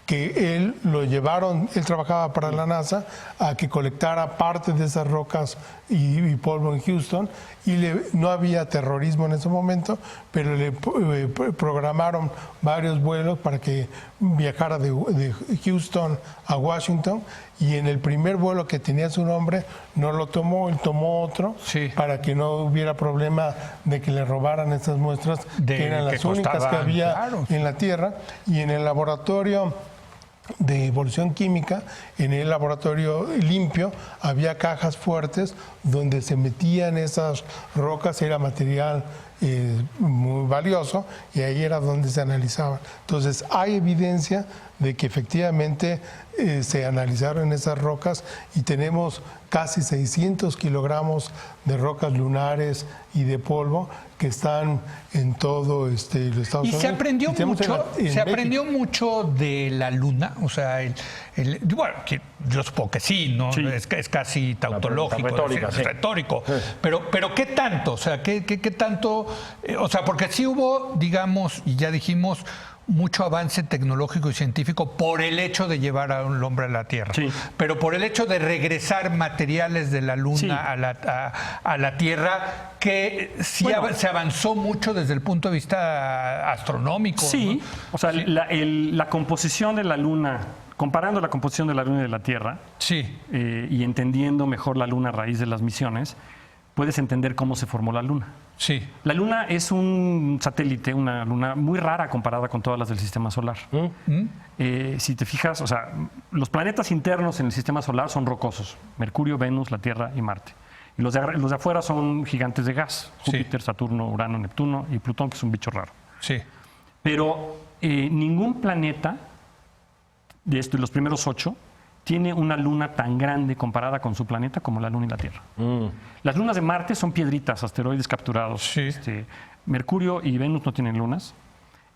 que él lo llevaron, él trabajaba para la NASA, a que colectara parte de esas rocas y polvo en Houston, y no había terrorismo en ese momento, pero le programaron varios vuelos para que viajara de Houston a Washington, y en el primer vuelo que tenía su nombre no lo tomó, él tomó otro,
Sí.
para que no hubiera problema de que le robaran estas muestras, que eran
que
las únicas que
costaban,
había
claro.
en la Tierra. Y en el laboratorio de evolución química, en el laboratorio limpio, había cajas fuertes donde se metían esas rocas, era material muy valioso, y ahí era donde se analizaban. Entonces hay evidencia de que efectivamente se analizaron esas rocas, y tenemos casi 600 kilogramos de rocas lunares y de polvo que están en todo los Estados
Y
Unidos.
se aprendió
Y tenemos
mucho,
en México.
mucho de la Luna, o sea, bueno, yo supongo que sí, ¿no?
Sí.
Es casi tautológico,
retórica,
es
sí.
retórico. Pero ¿qué tanto? O sea, ¿qué tanto? O sea, porque sí hubo, digamos, y ya dijimos, mucho avance tecnológico y científico por el hecho de llevar a un hombre a la Tierra.
Sí.
Pero por el hecho de regresar materiales de la Luna
Sí.
a la Tierra, que sí
Bueno.
se avanzó mucho desde el punto de vista astronómico.
Sí,
¿no?
o sea, la composición de la Luna, comparando la composición de la Luna y de la Tierra,
Sí,
y entendiendo mejor la Luna a raíz de las misiones, puedes entender cómo se formó la Luna.
sí.
La Luna es un satélite, una luna muy rara comparada con todas las del Sistema Solar. Si te fijas, o sea, los planetas internos en el Sistema Solar son rocosos: Mercurio, Venus, la Tierra y Marte. Y los de afuera son gigantes de gas:
Sí.
Júpiter, Saturno, Urano, Neptuno y Plutón, que es un bicho raro.
Sí,
Pero ningún planeta de los primeros 8 tiene una luna tan grande comparada con su planeta como la Luna y la Tierra. Las lunas de Marte son piedritas, asteroides capturados.
Sí.
Mercurio y Venus no tienen lunas.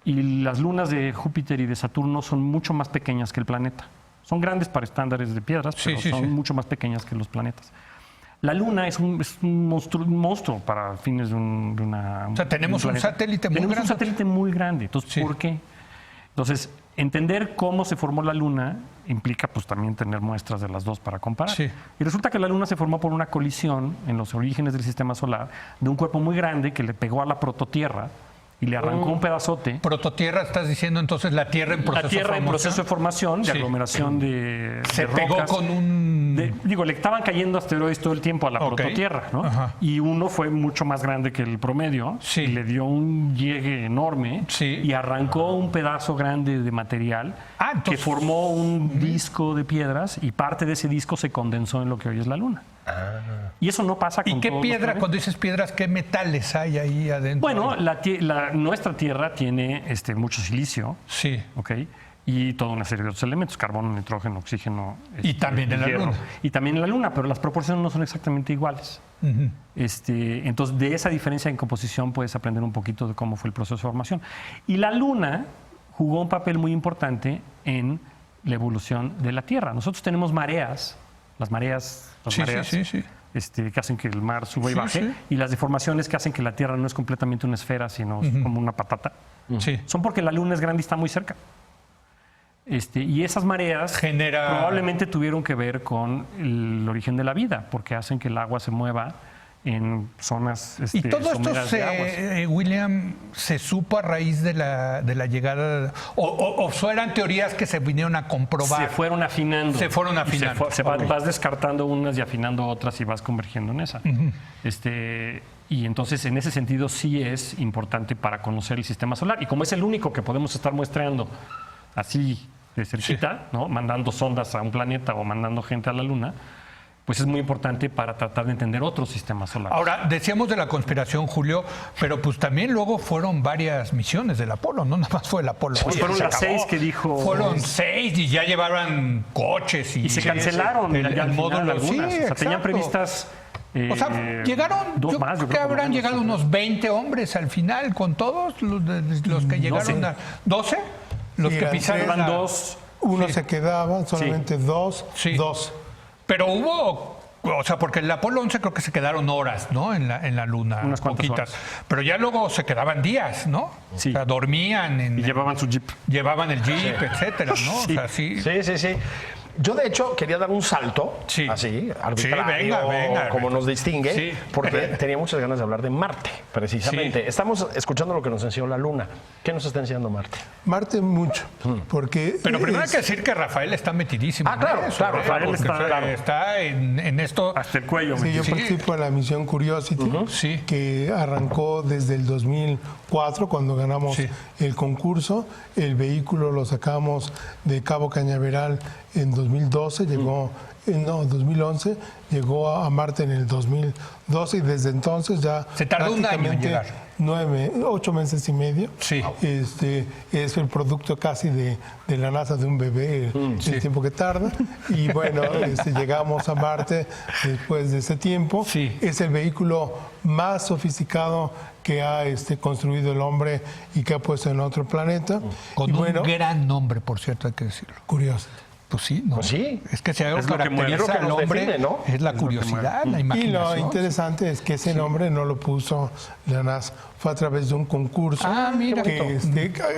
Y las lunas de Júpiter y de Saturno son mucho más pequeñas que el planeta. Son grandes para estándares de piedras,
Sí,
pero
sí,
son
sí.
mucho más pequeñas que los planetas. La Luna es un monstruo para fines de una...
O sea, tenemos un
planeta.
satélite muy
Tenemos
grande.
un satélite muy grande. Entonces,
Sí.
¿por qué? Entonces, entender cómo se formó la Luna implica pues también tener muestras de las dos para comparar.
Sí.
Y resulta que la Luna se formó por una colisión en los orígenes del Sistema Solar de un cuerpo muy grande que le pegó a la prototierra, y le arrancó un pedazote.
Prototierra, estás diciendo entonces la Tierra en proceso
La Tierra
de
en
formación.
proceso de formación, de
Sí.
aglomeración de
Se pegó
rocas.
con un...
Le estaban cayendo asteroides todo el tiempo a la
Ok.
prototierra, ¿no?
Ajá.
Y uno fue mucho más grande que el promedio,
Sí.
y le dio un llegue enorme
Sí.
y arrancó un pedazo grande de material que formó un disco de piedras, y parte de ese disco se condensó en lo que hoy es la Luna. Y eso no pasa con
¿Y qué
todos los
piedra,
planetas.
cuando dices piedras, qué metales hay ahí adentro?
Bueno, nuestra Tierra tiene mucho silicio,
Sí.
¿ok? Y toda una serie de otros elementos, carbono, nitrógeno, oxígeno.
Y también en la
hierro.
Luna.
Y también en la Luna, pero las proporciones no son exactamente iguales. Entonces, de esa diferencia en composición puedes aprender un poquito de cómo fue el proceso de formación. Y la Luna jugó un papel muy importante en la evolución de la Tierra. Nosotros tenemos mareas, las mareas
Sí,
que hacen que el mar suba y
Sí,
baje,
sí.
y las deformaciones que hacen que la Tierra no es completamente una esfera, sino es como una patata.
Sí.
Son porque la Luna es grande y está muy cerca. Y esas mareas probablemente tuvieron que ver con el origen de la vida, porque hacen que el agua se mueva en zonas
Y todo esto,
someras de aguas.
William, se supo a raíz de la llegada, o eran teorías que se vinieron a comprobar.
Se fueron afinando.
Se fueron
Y
afinando.
vas descartando unas y afinando otras y vas convergiendo en esa. Y entonces, en ese sentido, sí es importante para conocer el sistema solar. Y como es el único que podemos estar muestreando así de cerquita, ¿no? Mandando sondas a un planeta o mandando gente a la Luna, pues es muy importante para tratar de entender otros sistemas solares.
Ahora, decíamos de la conspiración, Julio, pero pues también luego fueron varias misiones del Apolo, no nada más fue el Apolo.
Pues fueron las 6 que dijo.
Fueron 6 y ya llevaban coches y
se cancelaron
el
ya al
módulo,
final algunas.
sí,
O sea, tenían
exacto.
previstas.
O sea, llegaron,
dos
yo
más,
creo
yo
que
creo que
habrán
más,
llegado
sí.
unos 20 hombres al final, con todos los que llegaron. 12, los
Sí,
que
eran
pisaron.
tres.
Eran 2.
Uno se quedaba, solamente dos.
Sí.
Dos.
Pero hubo, o sea, porque el Apolo 11 creo que se quedaron horas, ¿no? En la Luna.
Unas cuantas
poquitas.
horas.
Pero ya luego se quedaban días, ¿no?
Sí.
O sea, dormían,
Y llevaban su jeep.
llevaban el jeep, etcétera, ¿no? O sea, sí.
Sí. Yo, de hecho, quería dar un salto,
Sí.
así, arbitrario,
venga.
como nos distingue,
Sí.
porque tenía muchas ganas de hablar de Marte, precisamente.
Sí.
Estamos escuchando lo que nos enseñó la Luna. ¿Qué nos está enseñando Marte?
Marte mucho, porque...
Pero primero hay
es-
que decir que Rafael está metidísimo.
Ah, claro,
en eso,
claro,
¿eh?
Rafael
Porque
está-
está en esto.
Hasta el cuello.
Sí, yo
Sí.
participo en la misión Curiosity,
Sí.
que arrancó desde el 2004, cuando ganamos
Sí.
el concurso. El vehículo lo sacamos de Cabo Cañaveral en 2012, llegó... 2011, llegó a Marte en el 2012 y desde entonces ya...
Se tardó un año en
prácticamente
llegar.
8 meses y medio.
Sí.
Es el producto casi de la NASA de un bebé, el tiempo que tarda. Y bueno, llegamos a Marte después de ese tiempo.
Sí.
Es el vehículo más sofisticado que ha construido el hombre y que ha puesto en otro planeta.
Con
y
un
bueno,
gran nombre, por cierto, hay que decirlo.
curioso.
Pues sí, ¿no?
Pues sí.
Es que si algo
Es lo que mueve.
caracteriza
Es lo que
al
nos
hombre
define, ¿no?
es la curiosidad, la
Y
imaginación.
lo interesante es que ese nombre no lo puso la NASA, fue a través de un concurso
Ah, mira.
que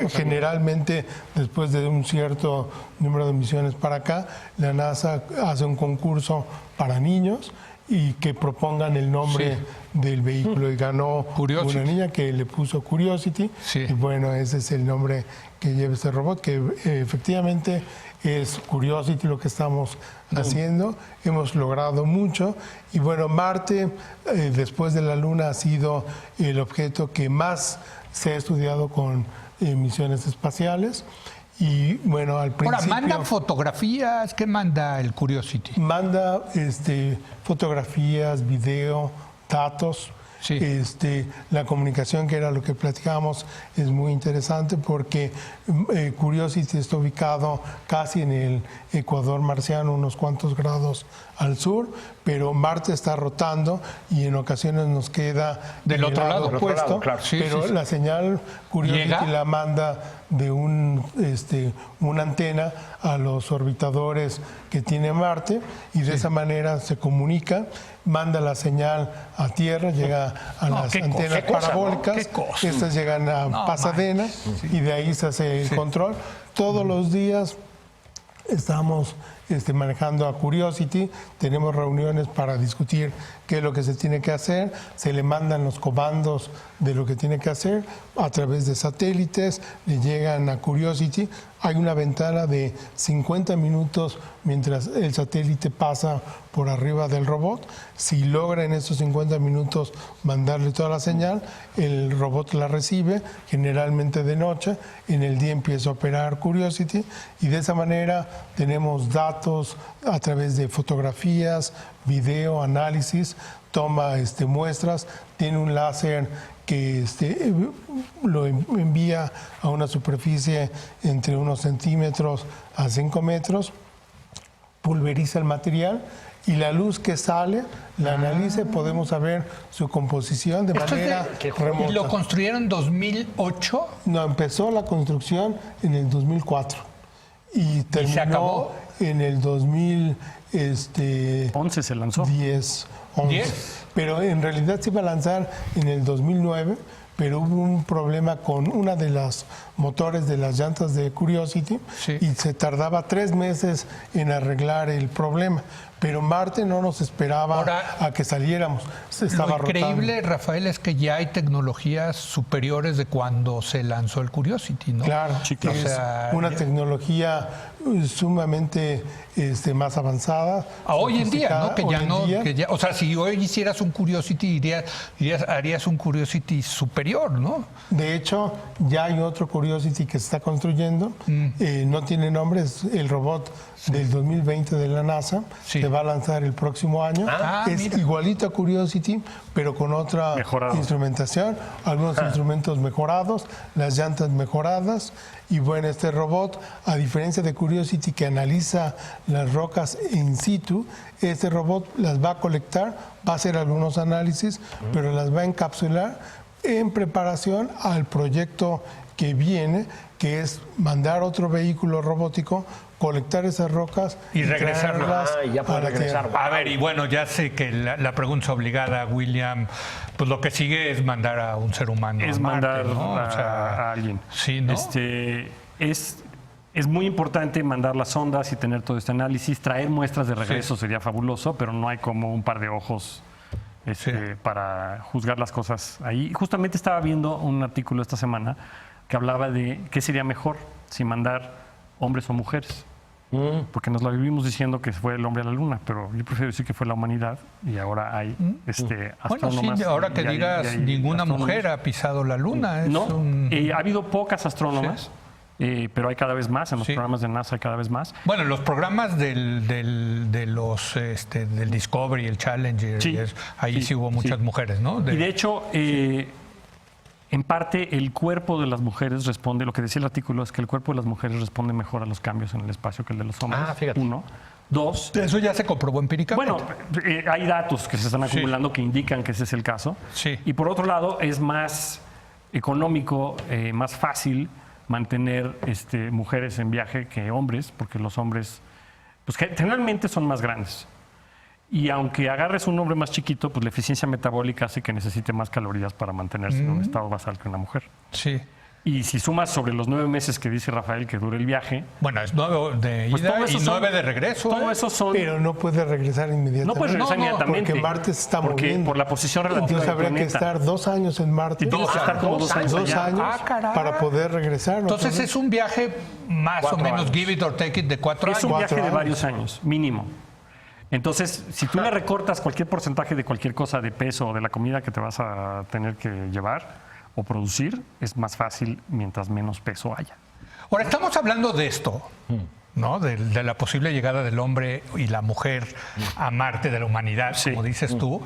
generalmente después de un cierto número de misiones para acá, la NASA hace un concurso para niños y que propongan el nombre del vehículo y ganó
Curiosity.
una niña que le puso Curiosity
Sí.
y bueno, ese es el nombre que lleva este robot, que efectivamente es Curiosity lo que estamos haciendo. Hemos logrado mucho y bueno, Marte después de la Luna ha sido el objeto que más se ha estudiado con misiones espaciales y bueno, al
Ahora,
principio
mandan fotografías. ¿Qué manda el Curiosity?
manda fotografías, video, datos.
Sí.
La comunicación, que era lo que platicábamos, es muy interesante porque Curiosity está ubicado casi en el ecuador marciano, unos cuantos grados al sur, pero Marte está rotando y en ocasiones nos queda
Del
en el
otro lado. Del
otro
opuesto,
lado, claro.
Sí,
pero
sí, sí.
la señal Curiosity
¿Llega?
la manda de una antena a los orbitadores que tiene Marte y de esa manera se comunica, manda la señal a Tierra, llega a
No,
las
qué cosa,
antenas
qué cosa, ¿no?
parabólicas,
Qué cosa.
estas llegan a
No,
Pasadena y de ahí se hace el control. Todos los días estamos manejando a Curiosity, tenemos reuniones para discutir qué es lo que se tiene que hacer, se le mandan los comandos de lo que tiene que hacer a través de satélites, le llegan a Curiosity, hay una ventana de 50 minutos mientras el satélite pasa por arriba del robot. Si logra en esos 50 minutos mandarle toda la señal, el robot la recibe, generalmente de noche, en el día empieza a operar Curiosity y de esa manera tenemos datos a través de fotografías, video, análisis, toma muestras, tiene un láser que lo envía a una superficie entre unos centímetros a 5 metros, pulveriza el material y la luz que sale la analiza y podemos saber su composición de manera remota.
¿Y lo construyeron en 2008?
No, empezó la construcción en el 2004 y terminó
se acabó
en el 2011
se lanzó.
10, 11.
10.
Pero en realidad se iba a lanzar en el 2009, pero hubo un problema con una de las motores de las llantas de Curiosity y se tardaba 3 meses en arreglar el problema. Pero Marte no nos esperaba a que saliéramos. Se estaba
lo increíble,
rotando.
Rafael, es que ya hay tecnologías superiores de cuando se lanzó el Curiosity, ¿no?
Claro, es una tecnología sumamente más avanzada.
Hoy en día, ¿no?
Que ya
o sea, si hoy hicieras un Curiosity, harías un Curiosity superior, ¿no?
De hecho, ya hay otro Curiosity que se está construyendo. No tiene nombre, es el robot del 2020 de la NASA. Se va a lanzar el próximo año. Es igualito a Curiosity, pero con otra instrumentación, algunos instrumentos mejorados, las llantas mejoradas. Y bueno, este robot, a diferencia de Curiosity que analiza las rocas in situ, este robot las va a colectar, va a hacer algunos análisis, pero las va a encapsular en preparación al proyecto que viene, que es mandar otro vehículo robótico, colectar esas rocas
y regresarlas
a la Tierra.
A ver, y bueno, ya sé que la pregunta es obligada, William. Pues lo que sigue es mandar a un ser humano.
Es
a Marte,
mandar
¿no?
a alguien.
Sí, ¿no?
Es muy importante mandar las sondas y tener todo este análisis. Traer muestras de regreso sería fabuloso, pero no hay como un par de ojos para juzgar las cosas ahí. Justamente estaba viendo un artículo esta semana que hablaba de qué sería mejor, si mandar hombres o mujeres. Porque nos la vivimos diciendo que fue el hombre a la luna, pero yo prefiero decir que fue la humanidad y ahora hay astrónomas.
Bueno, sí, ahora que digas ninguna mujer ha pisado la luna.
Ha habido pocas astrónomas, pero hay cada vez más, en los programas de NASA hay cada vez más.
Bueno, los programas del Discovery, el Challenger, ahí sí hubo muchas mujeres, ¿no?
Y de hecho, en parte el cuerpo de las mujeres responde, lo que decía el artículo es que el cuerpo de las mujeres responde mejor a los cambios en el espacio que el de los hombres.
Fíjate.
1. 2.
Eso ya se comprobó empíricamente.
Bueno, hay datos que se están acumulando que indican que ese es el caso.
Sí.
Y por otro lado, es más económico, más fácil mantener mujeres en viaje que hombres, porque los hombres, pues generalmente son más grandes. Y aunque agarres un hombre más chiquito, pues la eficiencia metabólica hace que necesite más calorías para mantenerse en un estado basal que una mujer.
Sí.
Y si sumas sobre los 9 meses que dice Rafael que dure el viaje...
Bueno, es 9 de ida y 9 de regreso.
Todo eso son...
Pero no puede regresar inmediatamente.
No puede regresar inmediatamente.
Porque Marte se está moviendo.
Por la posición relativa
Entonces habría que estar 2 años en Marte.
Y tienes que estar como 2 años.
2 años para poder regresar.
Entonces es un viaje más o menos, give it or take it, de 4 años.
Es un viaje de varios años, mínimo. Entonces, si tú le recortas cualquier porcentaje de cualquier cosa de peso o de la comida que te vas a tener que llevar o producir, es más fácil mientras menos peso haya.
Ahora, estamos hablando de esto, ¿no? De la posible llegada del hombre y la mujer a Marte, de la humanidad, como dices tú,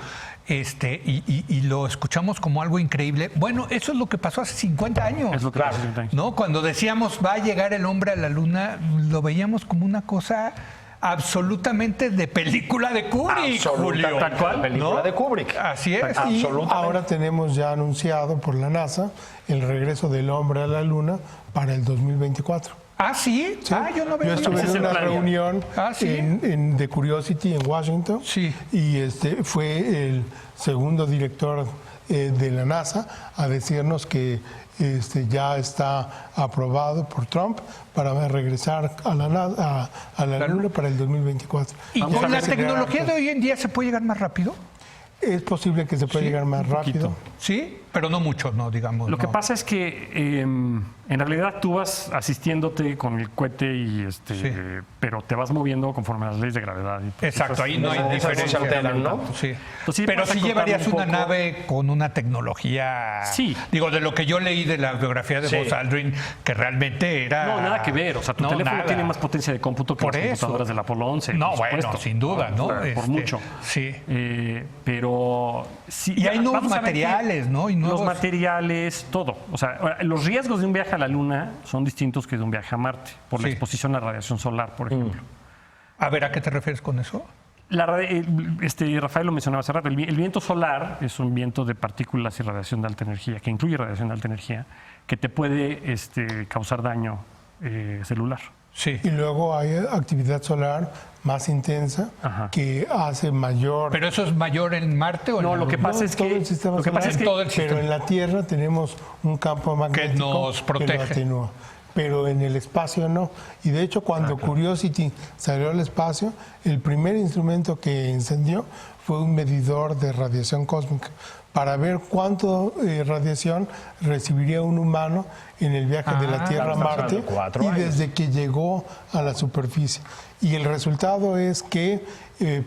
y lo escuchamos como algo increíble. Bueno, eso es lo que pasó hace 50 años.
Es lo que pasó hace 50 años.
¿No? Cuando decíamos va a llegar el hombre a la luna, lo veíamos como una cosa absolutamente de película de Kubrick, Julio.
Tal cual, película de Kubrick.
Así es.
Y ahora tenemos ya anunciado por la NASA el regreso del hombre a la luna para el 2024.
¿Ah, sí? Yo no veo.
Yo estuve en una reunión de Curiosity en Washington.
Sí.
Y fue el segundo director de la NASA a decirnos que ya está aprobado por Trump para regresar a la Luna para el 2024.
¿Y con la tecnología de hoy en día se puede llegar más rápido?
Es posible que se pueda llegar más rápido.
Sí, pero no mucho, no, digamos.
Lo que
no.
pasa es que en realidad tú vas asistiéndote con el cohete y pero te vas moviendo conforme a las leyes de gravedad. Y pues
Exacto, ahí no hay diferencia.
¿no?
Sí.
Entonces, sí,
Pero
vas a
si
cortar
llevarías
un
una
poco.
nave con una tecnología.
Sí.
Digo, de lo que yo leí de la biografía de
Sí.
Buzz Aldrin, que realmente era.
No, nada que ver. O sea, tu
No,
teléfono
nada.
tiene más potencia de cómputo que
Por
las
eso.
computadoras del Apolo 11.
No,
por
bueno,
supuesto.
sin duda, ¿no?
Por mucho.
Sí.
Pero sí.
Y hay nuevos
vamos a ver que
materiales, ¿no? Y nuevos-
Los materiales, todo. O sea, los riesgos de un viaje a la Luna son distintos que de un viaje a Marte, por la
Sí.
exposición a radiación solar, por ejemplo.
A ver, ¿a qué te refieres con eso?
Rafael lo mencionaba hace rato, el viento solar es un viento de partículas y radiación de alta energía, que incluye radiación de alta energía, que te puede causar daño celular.
Sí.
Y luego hay actividad solar más intensa
Ajá.
que hace mayor...
¿Pero eso es mayor en Marte o en
No,
la
lo que
Luna?
pasa
No,
es
todo
que
el sistema
lo que pasa
solar,
es que
todo el
pero
sistema.
en la Tierra tenemos un campo magnético
nos protege.
que lo atenúa. Pero en el espacio no. Y de hecho, cuando Curiosity salió al espacio, el primer instrumento que encendió fue un medidor de radiación cósmica para ver cuánto radiación recibiría un humano en el viaje de la Tierra a
estamos
Marte
hablando de 4
y
años.
desde que llegó a la superficie. Y el resultado es que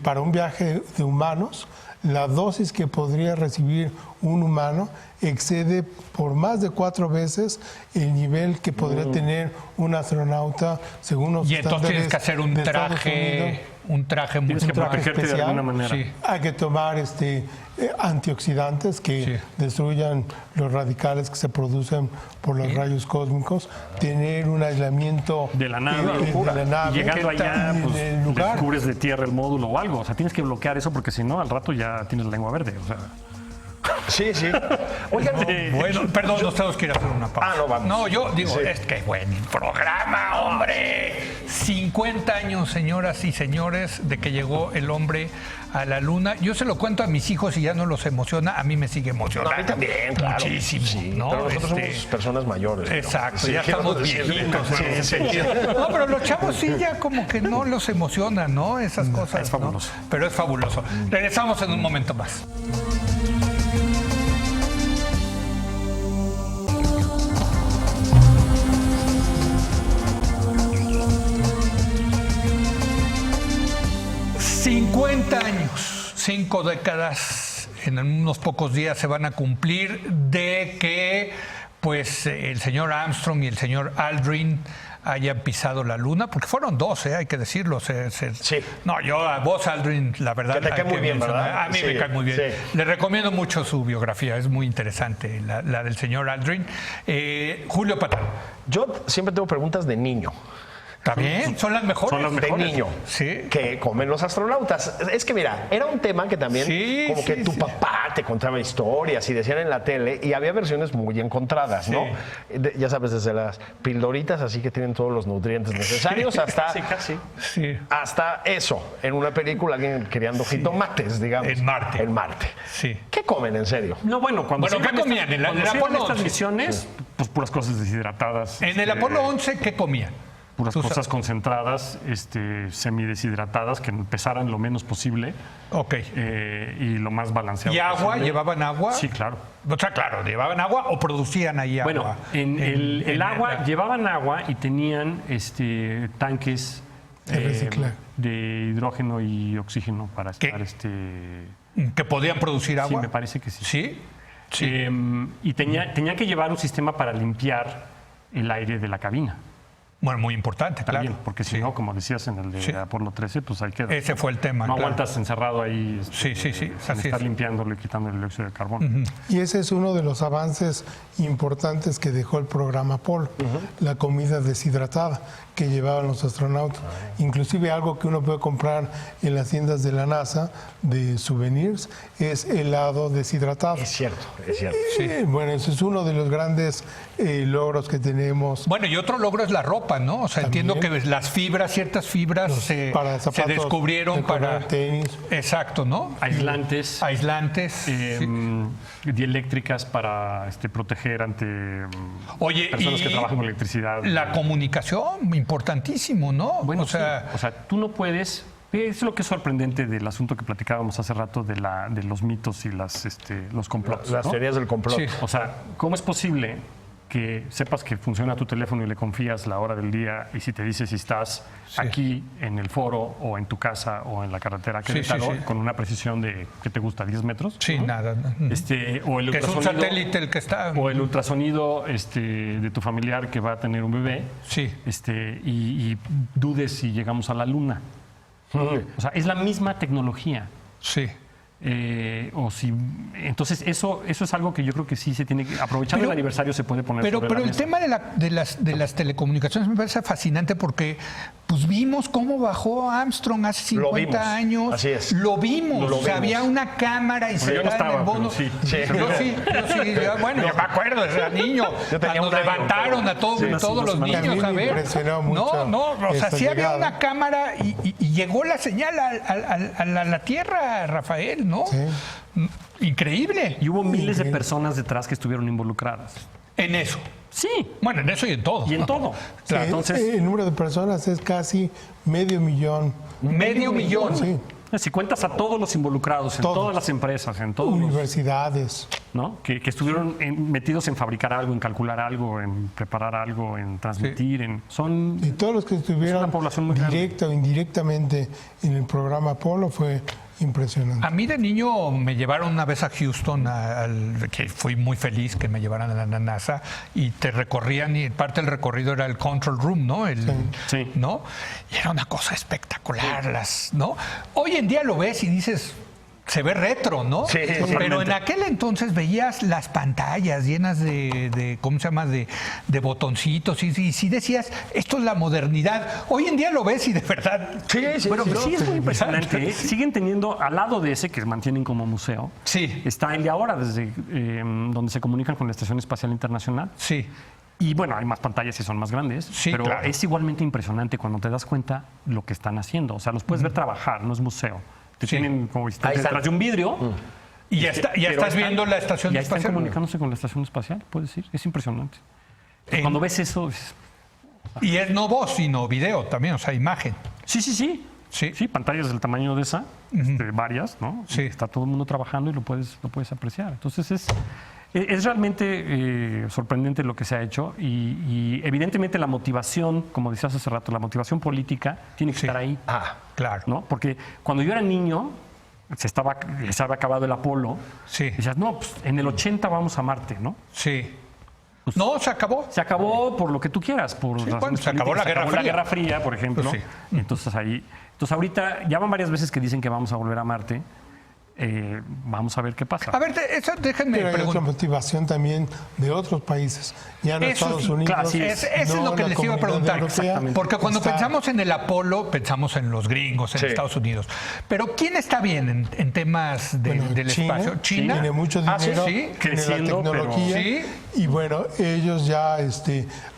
para un viaje de humanos, la dosis que podría recibir un humano excede por más de 4 veces el nivel que podría tener un astronauta según los
Y entonces tienes
estándares
que hacer un
de Estados Unidos.
traje
tienes
mucho
que
más.
protegerte de
especial.
alguna manera.
Sí.
Hay que tomar antioxidantes que
Sí.
destruyan los radicales que se producen por los rayos cósmicos, tener un aislamiento
De la nave.
de la nave,
Y llegando allá,
y
pues,
del lugar.
descubres de tierra el módulo o algo. O sea, tienes que bloquear eso porque si no, al rato ya tienes la lengua verde. O sea,
Sí, sí. Oigan,
Bueno, perdón, nos tenemos que ir a hacer una pausa.
Ah, no, vamos.
No, yo digo,
Sí.
es que buen programa, hombre. 50 años, señoras y señores, de que llegó el hombre a la luna. Yo se lo cuento a mis hijos y ya no los emociona. A mí me sigue emocionando.
No, a mí también, claro.
Muchísimo,
Sí,
¿no?
pero nosotros somos personas mayores. ¿no?
Exacto,
Sí,
ya estamos viejitos.
Sí, sí.
No, pero los chavos sí ya como que no los emocionan, ¿no? Esas cosas.
es fabuloso.
¿no? Pero es fabuloso. Regresamos en un momento más. ...50 años, 5 décadas... ...en unos pocos días se van a cumplir... ...de que pues el señor Armstrong y el señor Aldrin... ...hayan pisado la luna... ...porque fueron dos, hay que decirlo...
Sí.
No, yo a vos, Aldrin, la verdad...
Que te cae
hay que
muy bien,
mencionar.
¿verdad?
A mí
Sí,
me cae muy bien.
sí.
Le recomiendo mucho su biografía... ...es muy interesante, la del señor Aldrin. Julio Patán.
Yo siempre tengo preguntas de niño.
¿Está bien? ¿Son las mejores?
Son las
De
mejores.
niño.
Sí.
Que comen los astronautas. Es que mira, era un tema que también
Sí,
como que
sí,
tu
sí.
papá te contaba historias y decían en la tele y había versiones muy encontradas, ¿no? Ya sabes, desde las pildoritas así que tienen todos los nutrientes necesarios hasta
Sí, casi.
Sí.
hasta eso, en una película alguien criando jitomates, digamos.
En Marte.
En Marte.
Sí.
¿Qué comen en serio?
No, bueno, cuando
Bueno,
se
¿qué
iban
comían? En la-
cuando
en el
se iban
Apolo
estas
11.
misiones, pues puras cosas deshidratadas.
En el Apolo 11, ¿qué comían?
Puras
Tú
cosas
sabes.
concentradas, semideshidratadas, que pesaran lo menos posible
Ok.
y lo más balanceado
¿Y agua?
posible.
¿Llevaban agua?
Sí, claro.
O sea, claro, ¿llevaban agua o producían ahí agua?
Bueno, el
en
agua, llevaban agua y tenían tanques
De reciclaje.
de hidrógeno y oxígeno para
¿Qué?
estar
¿Que podían producir agua?
Sí, me parece que sí.
¿Sí? Sí.
Y tenía que llevar un sistema para limpiar el aire de la cabina.
Bueno, muy importante,
También,
claro.
porque si no, como decías en el de
Sí.
Apolo 13, pues ahí queda.
Ese fue el tema.
No
claro.
aguantas encerrado ahí
Sí, sí, sí,
sin
así
estar
es.
limpiándolo y quitándole el dióxido de carbono.
Y ese es uno de los avances importantes que dejó el programa Apolo, la comida deshidratada que llevaban los astronautas. Inclusive algo que uno puede comprar en las tiendas de la NASA de souvenirs es helado deshidratado.
Es cierto, es cierto.
Bueno, ese es uno de los grandes logros que tenemos.
Bueno, y otro logro es la ropa. ropa, ¿no? O sea,
También.
entiendo que las fibras, ciertas fibras se
zapatos
descubrieron
de
para...
correr, tenis.
Exacto, ¿no?
Aislantes.
Aislantes. Sí.
Dieléctricas para proteger ante
Oye,
personas que
y
trabajan con electricidad.
la comunicación, importantísimo, ¿no?
Bueno,
o sea,
sí. O sea, tú no puedes. Es lo que es sorprendente del asunto que platicábamos hace rato de los mitos y los complots.
Las
¿no?
teorías del complot.
Sí.
O sea, ¿cómo es posible que sepas que funciona tu teléfono y le confías la hora del día y si te dice si estás aquí en el foro o en tu casa o en la carretera Querétaro con una precisión de, ¿qué te gusta? ¿10 metros?
sí,
¿no?
nada.
O el
Que es un
ultrasonido,
satélite el que está...
o el ultrasonido de tu familiar que va a tener un bebé.
Sí.
Y dudes si llegamos a la luna. O sea, es la misma tecnología.
Sí.
Entonces eso es algo que yo creo que sí se tiene que aprovechar. El aniversario se puede poner sobre
Pero
la
el
mesa.
tema de las telecomunicaciones me parece fascinante porque pues vimos cómo bajó Armstrong hace 50 años.
Así es.
Lo vimos.
Lo
o sea,
vimos.
había una cámara y se
yo no
estaba en el
estaba,
bono.
pero sí.
Yo sí. Bueno, yo me acuerdo, era niño.
Yo tenía
Cuando
un año,
levantaron
pero-
a todos los
A mí
niños
me
a ver.
impresionó mucho
No, o sea,
esa
sí había
llegada.
una cámara y llegó la señal a la Tierra, Rafael, ¿no?
Sí.
Increíble.
Y hubo miles de
Increíble.
personas detrás que estuvieron involucradas.
En eso.
Sí.
Bueno, en eso y en todo.
Y en todo.
Sí,
Entonces,
el número de personas es casi 500,000.
Medio millón.
Sí.
si cuentas a todos los involucrados, en
Todos.
todas las empresas, en todos los,
Universidades.
¿no? que estuvieron metidos en fabricar algo, en calcular algo, en preparar algo, en transmitir,
Y todos los que
Es
estuvieron
una población muy grande.
directa o indirectamente en el programa Apolo fue impresionante.
A mí de niño me llevaron una vez a Houston, que fui muy feliz que me llevaran a la NASA, y te recorrían, y parte del recorrido era el control room, ¿no?
Sí.
¿No? Y era una cosa espectacular, ¿no? Hoy en día lo ves y dices, se ve retro, ¿no?
Sí,
Pero
totalmente.
en aquel entonces veías las pantallas llenas de ¿cómo se llama? De botoncitos, y sí decías, esto es la modernidad. Hoy en día lo ves y de verdad...
Bueno,
sí,
sí es muy impresionante. ¿eh?
Sí.
Siguen teniendo, al lado de ese que mantienen como museo,
Sí.
está el de ahora, desde donde se comunican con la Estación Espacial Internacional.
Sí.
Y bueno, hay más pantallas y son más grandes,
Sí,
pero
claro.
es igualmente impresionante cuando te das cuenta lo que están haciendo. O sea, los puedes ver trabajar, no es museo. Te
Sí.
tienen como visitante
Ahí están.
detrás de un vidrio.
Y ya estás
están-
viendo la estación
Ya están
espacial.
comunicándose con la Estación Espacial, puedes decir. Es impresionante.
En-
Cuando ves eso, dices,
Y es no voz, sino video también, o sea, imagen.
sí, sí, sí.
Sí.
Sí, pantallas del tamaño de esa, varias, ¿no?
Sí.
Está todo el mundo trabajando y lo puedes apreciar. Entonces es realmente sorprendente lo que se ha hecho y evidentemente la motivación, como decías hace rato, la motivación política tiene que
Sí.
estar ahí,
Claro.
¿no? Porque cuando yo era niño, se había acabado el Apolo,
Sí.
y decías, no, pues en el 80 vamos a Marte, ¿no?
Sí. No, se acabó.
Se acabó por lo que tú quieras, por
Sí,
razones
bueno, se acabó
políticas,
la Guerra Fría.
Guerra Fría, por ejemplo.
Pues sí.
Entonces ahorita ya van varias veces que dicen que vamos a volver a Marte. Vamos a ver qué pasa.
A ver, déjenme
Pero hay otra
preguntar.
motivación también de otros países, ya no
Eso
Estados
sí,
Unidos.
claro, sí,
Eso es
no
lo que
la
les iba a
Comunidad
preguntar.
Europea,
Exactamente.
Porque cuando
está-
pensamos en el Apolo, pensamos en los gringos, en
Sí.
Estados Unidos. Pero ¿quién está bien en temas
Bueno,
del
China,
espacio? ¿China?
Tiene mucho
Ah, sí,
dinero,
sí.
tiene la
Creciendo, pero-
tecnología.
Sí.
Y bueno, ellos ya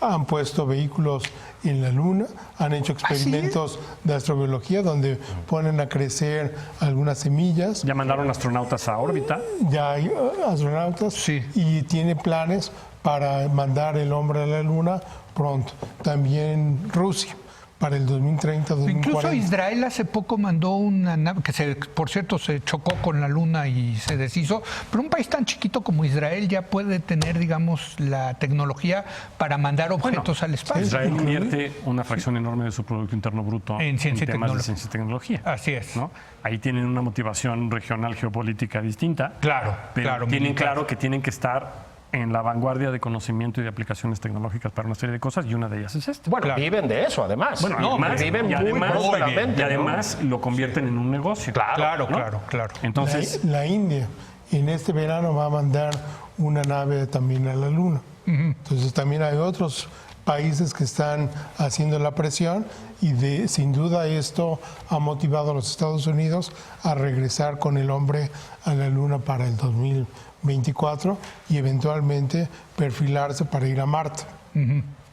han puesto vehículos en la Luna, han hecho experimentos de astrobiología donde ponen a crecer algunas semillas.
Ya mandaron astronautas a órbita.
Ya hay astronautas
Sí.
y tiene planes para mandar el hombre a la Luna pronto. También Rusia, para el 2030,
Incluso
2040.
Israel hace poco mandó una nave que, por cierto, se chocó con la Luna y se deshizo. Pero un país tan chiquito como Israel ya puede tener, digamos, la tecnología para mandar objetos al espacio.
Israel invierte una fracción enorme de su Producto Interno Bruto
En ciencia y
temas
tecnología.
de ciencia y tecnología.
Así es.
¿no? Ahí tienen una motivación regional geopolítica distinta.
Claro,
pero
claro,
tienen
militar.
claro que tienen que estar en la vanguardia de conocimiento y de aplicaciones tecnológicas para una serie de cosas y una de ellas es esta.
Bueno,
Claro.
viven de eso, además.
Bueno,
No,
además,
viven
y
muy
además,
prósperamente,
y
¿no?
además lo convierten en un negocio.
Claro,
¿no?
claro.
Entonces,
La India en este verano va a mandar una nave también a la Luna. Entonces también hay otros países que están haciendo la presión y sin duda esto ha motivado a los Estados Unidos a regresar con el hombre a la Luna para el 2024 y eventualmente perfilarse para ir a Marte.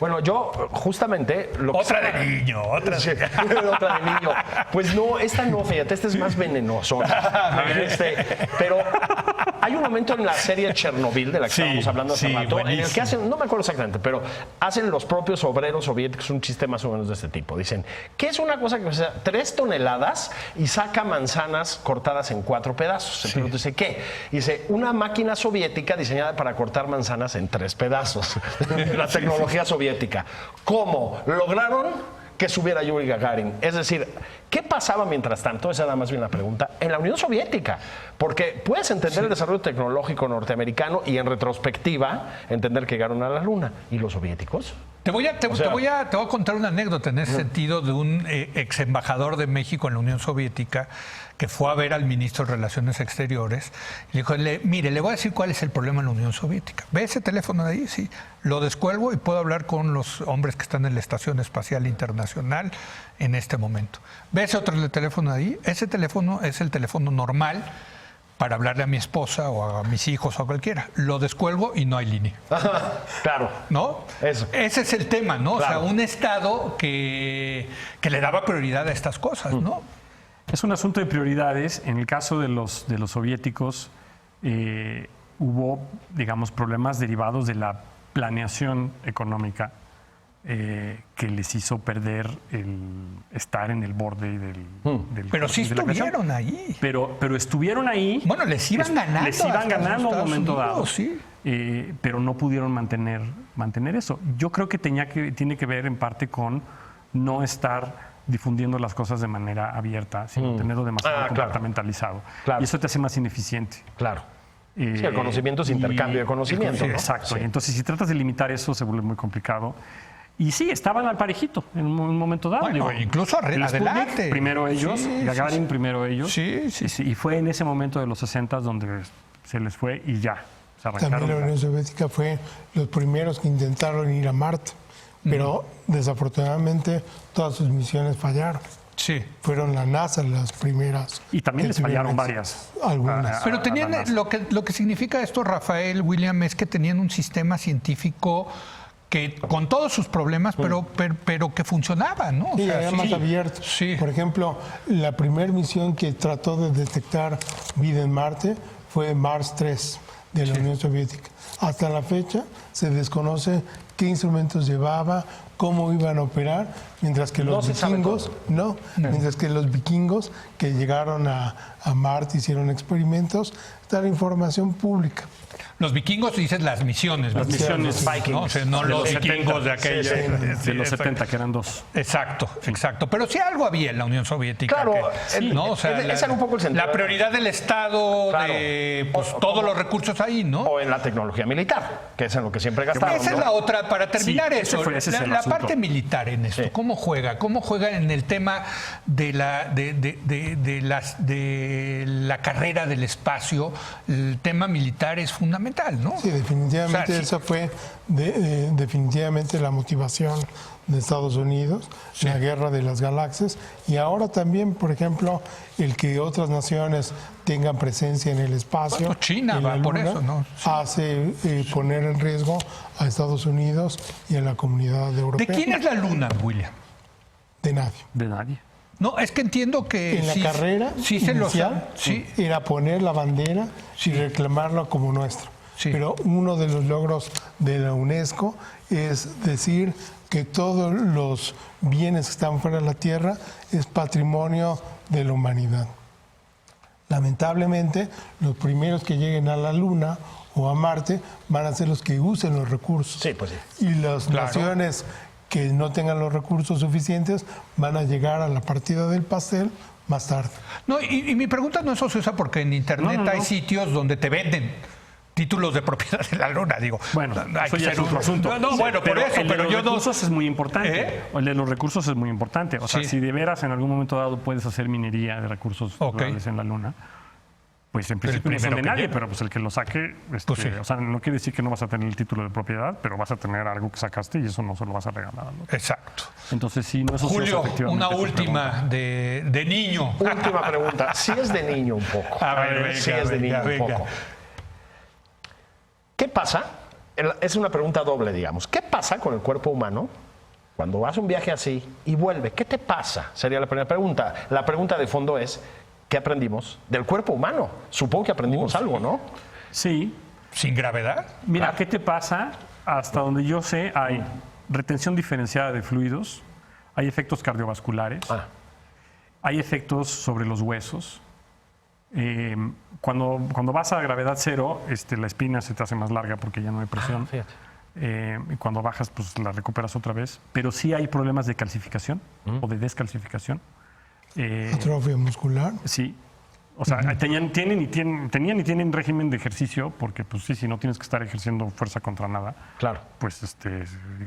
Bueno, yo justamente...
Otra de niño, otra
Sí, otra de niño. Pues no, esta no, fíjate, esta es más venenoso. Pero hay un momento en la serie Chernobyl, de la que estábamos hablando hace rato, en el que hacen, no me acuerdo exactamente, pero hacen los propios obreros soviéticos un chiste más o menos de este tipo. Dicen, ¿qué es una cosa que pesa 3 toneladas y saca manzanas cortadas en 4 pedazos? Pero dice, ¿qué? Dice, una máquina soviética diseñada para cortar manzanas en 3 pedazos. La tecnología soviética. ¿Cómo lograron que subiera Yuri Gagarin? Es decir, ¿qué pasaba mientras tanto? Esa era más bien la pregunta. En la Unión Soviética. Porque puedes entender el desarrollo tecnológico norteamericano y en retrospectiva entender que llegaron a la Luna. ¿Y los soviéticos?
Te voy a contar una anécdota en ese sentido de un ex embajador de México en la Unión Soviética que fue a ver al ministro de Relaciones Exteriores y le dijo, mire, le voy a decir cuál es el problema en la Unión Soviética. ¿Ve ese teléfono de ahí? Sí. Lo descuelgo y puedo hablar con los hombres que están en la Estación Espacial Internacional en este momento. ¿Ve ese otro teléfono de ahí? Ese teléfono es el teléfono normal para hablarle a mi esposa o a mis hijos o a cualquiera. Lo descuelgo y no hay línea.
Claro.
¿No?
Eso.
Ese es el tema, ¿no?
Claro.
O sea, un Estado que le daba prioridad a estas cosas, ¿no?
Es un asunto de prioridades. En el caso de los soviéticos, hubo, digamos, problemas derivados de la planeación económica que les hizo perder el estar en el borde del
Pero sí
de la creación.
estuvieron ahí.
Pero estuvieron ahí.
Bueno, les iban ganando.
Les iban
hasta
ganando
los
a un
Estados
momento
Unidos,
dado.
sí.
Pero no pudieron mantener eso. Yo creo que tiene que ver en parte con no estar difundiendo las cosas de manera abierta, sino tenerlo demasiado compartimentalizado.
Claro.
Y eso te hace más ineficiente.
Claro. Sí, el conocimiento es intercambio de conocimiento, ¿no?
Exacto.
Sí.
Y entonces, si tratas de limitar eso, se vuelve muy complicado. Y sí, estaban al parejito en un momento dado.
Bueno, incluso
el Sputnik,
adelante.
primero ellos,
Sí,
Gagarin
sí.
primero ellos.
Sí, sí.
Y fue en ese momento de los 60 donde se les fue y ya. Se arrancaron.
También la Unión Soviética fue los primeros que intentaron ir a Marte, pero desafortunadamente todas sus misiones fallaron.
Sí.
Fueron la NASA las primeras.
Y también
que
les fallaron
tuvieron
varias.
Algunas.
Pero tenían,
la NASA.
lo que significa esto, Rafael, William, es que tenían un sistema científico que con todos sus problemas, pero que funcionaba, ¿no? O
Sí,
sea,
era más abierto.
Sí.
Por ejemplo, la primera misión que trató de detectar vida en Marte fue Mars 3 de la Unión Soviética. Hasta la fecha se desconoce qué instrumentos llevaba, cómo iban a operar, mientras que los vikingos, mientras que los vikingos que llegaron a Marte hicieron experimentos, está la información pública.
Los vikingos, dices las misiones.
Las misiones
vikings, ¿no? O sea, no
de
los
los
vikingos
70,
de aquella.
de los
exacto.
70, que eran 2.
Exacto. Pero sí algo había en la Unión Soviética.
Claro,
¿no? O sea,
ese era un poco el sentido.
la prioridad del Estado
Claro.
de todos los recursos ahí, ¿no?
O en la tecnología militar, que es en lo que siempre gastaron.
Esa es
¿no?
la otra, para terminar
Sí,
eso,
ese es el
la
asunto.
parte militar en esto,
Sí.
¿cómo juega? ¿Cómo juega en el tema de la carrera del espacio? El tema militar es fundamental, ¿no?
Sí, definitivamente
O sea, sí.
esa fue definitivamente la motivación de Estados Unidos, la guerra de las galaxias, y ahora también, por ejemplo, el que otras naciones tengan presencia en el espacio.
Bueno, China
en la
va por
Luna,
eso, ¿no? Sí.
hace poner en riesgo a Estados Unidos y a la comunidad europea.
¿De quién es la luna, William?
De nadie.
De nadie.
No, es que entiendo que
En la
sí,
carrera
sí se lo
inicial
sí.
era poner la bandera y reclamarla como nuestra.
Sí.
Pero uno de los logros de la UNESCO es decir que todos los bienes que están fuera de la Tierra es patrimonio de la humanidad. Lamentablemente, los primeros que lleguen a la Luna o a Marte van a ser los que usen los recursos.
Sí, pues sí.
Y las
Claro.
naciones que no tengan los recursos suficientes van a llegar a la partida del pastel más tarde.
No, y mi pregunta no es ociosa porque en Internet
No.
hay sitios donde te venden títulos de propiedad de la luna, digo.
Bueno,
hay
eso
que
ya
ser
es otro asunto.
No, bueno, por eso,
el de
pero
los
yo no...
recursos es muy importante.
¿Eh?
El de los recursos es muy importante. O sea,
Sí.
si de veras en algún momento dado puedes hacer minería de recursos
Ok.
naturales en la Luna, pues en
Pero el
principio no son
primero
de
que
nadie,
llegue.
pero pues el que lo saque,
Pues sí.
o sea, no quiere decir que no vas a tener el título de propiedad, pero vas a tener algo que sacaste y eso no se lo vas a regalar. ¿No?
Exacto.
Entonces sí, no es ocioso,
Julio,
efectivamente,
una
tu
última
pregunta.
de niño.
Última pregunta. Sí es de niño un poco.
A ver,
sí
venga,
es de niño
venga.
un poco. ¿Qué pasa es una pregunta doble, digamos. ¿Qué pasa con el cuerpo humano cuando vas a un viaje así y vuelve? ¿Qué te pasa? Sería la primera pregunta. La pregunta de fondo es, ¿qué aprendimos del cuerpo humano? Supongo que aprendimos algo, ¿no?
Sí.
¿Sin gravedad?
Mira, ¿qué te pasa? Hasta donde yo sé, hay retención diferenciada de fluidos, hay efectos cardiovasculares, hay efectos sobre los huesos. Cuando vas a gravedad cero, la espina se te hace más larga porque ya no hay presión. Y cuando bajas, pues la recuperas otra vez. Pero sí hay problemas de calcificación o de descalcificación.
Atrofia muscular.
Sí. O sea, tenían y tienen régimen de ejercicio porque, pues sí, si no tienes que estar ejerciendo fuerza contra nada,
Claro.
pues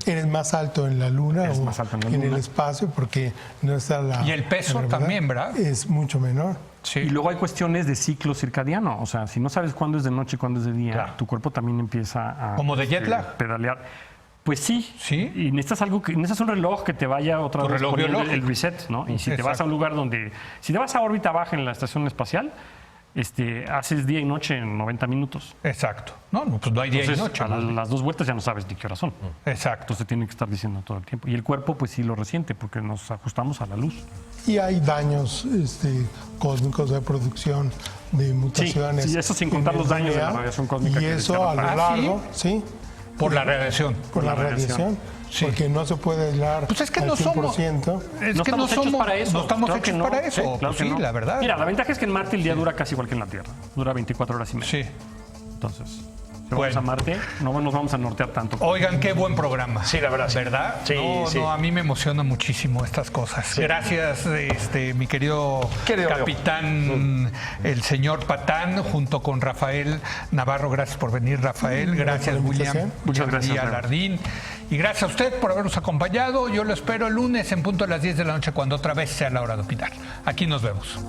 Eres más alto en la luna
Eres
o
más alto en la
en el
luna.
espacio porque no está la...
Y el peso
la gravedad.
también, ¿verdad?
Es mucho menor.
Sí.
Y luego hay cuestiones de ciclo circadiano. O sea, si no sabes cuándo es de noche y cuándo es de día,
Claro.
tu cuerpo también empieza a...
¿Como de jet lag?
Pedalear. Pues sí.
Sí.
Y necesitas un reloj que te vaya otra
Tu
vez
reloj
poniendo
biológico.
el reset, ¿no? Y si te vas
Exacto.
a un lugar donde... Si te vas a órbita baja en la estación espacial, haces día y noche en 90 minutos.
Exacto. No, pues no hay día
Entonces,
y noche.
a las 2 vueltas ya no sabes ni qué horas son.
Exacto.
Entonces tiene que estar diciendo todo el tiempo. Y el cuerpo, pues sí lo resiente porque nos ajustamos a la luz.
Y hay daños cósmicos de producción de mutaciones.
sí, eso sin contar
en
los
el
daños de la
DNA,
radiación cósmica
Y
que
eso
decía
a lo
Rafael.
largo, sí,
Por la radiación.
por la radiación.
Sí.
Porque no se puede aislar
Pues es que
al
no somos.
100%.
Es
No
que
estamos hechos para eso.
No estamos
Claro que
hechos
no.
para eso.
Sí, claro
Pues
que
sí,
no.
la verdad.
Mira, la ventaja es que en Marte el día dura casi igual que en la Tierra. Dura 24 horas y media.
Sí.
Entonces, si
Bueno.
vamos a Marte, no nos vamos a nortear tanto.
Oigan, qué buen programa.
Sí, la verdad, sí.
¿Verdad?
Sí,
no,
sí.
no, a mí me emociona muchísimo estas cosas. Gracias, mi querido
Querido Leo.
capitán, el señor Patán, junto con Rafael Navarro. Gracias por venir, Rafael. Gracias,
por la
William.
invitación.
Muchas gracias,
Y
Leo.
Alardín. Y gracias a usted por habernos acompañado. Yo lo espero el lunes en punto de las 10 de la noche, cuando otra vez sea la hora de opinar. Aquí nos vemos.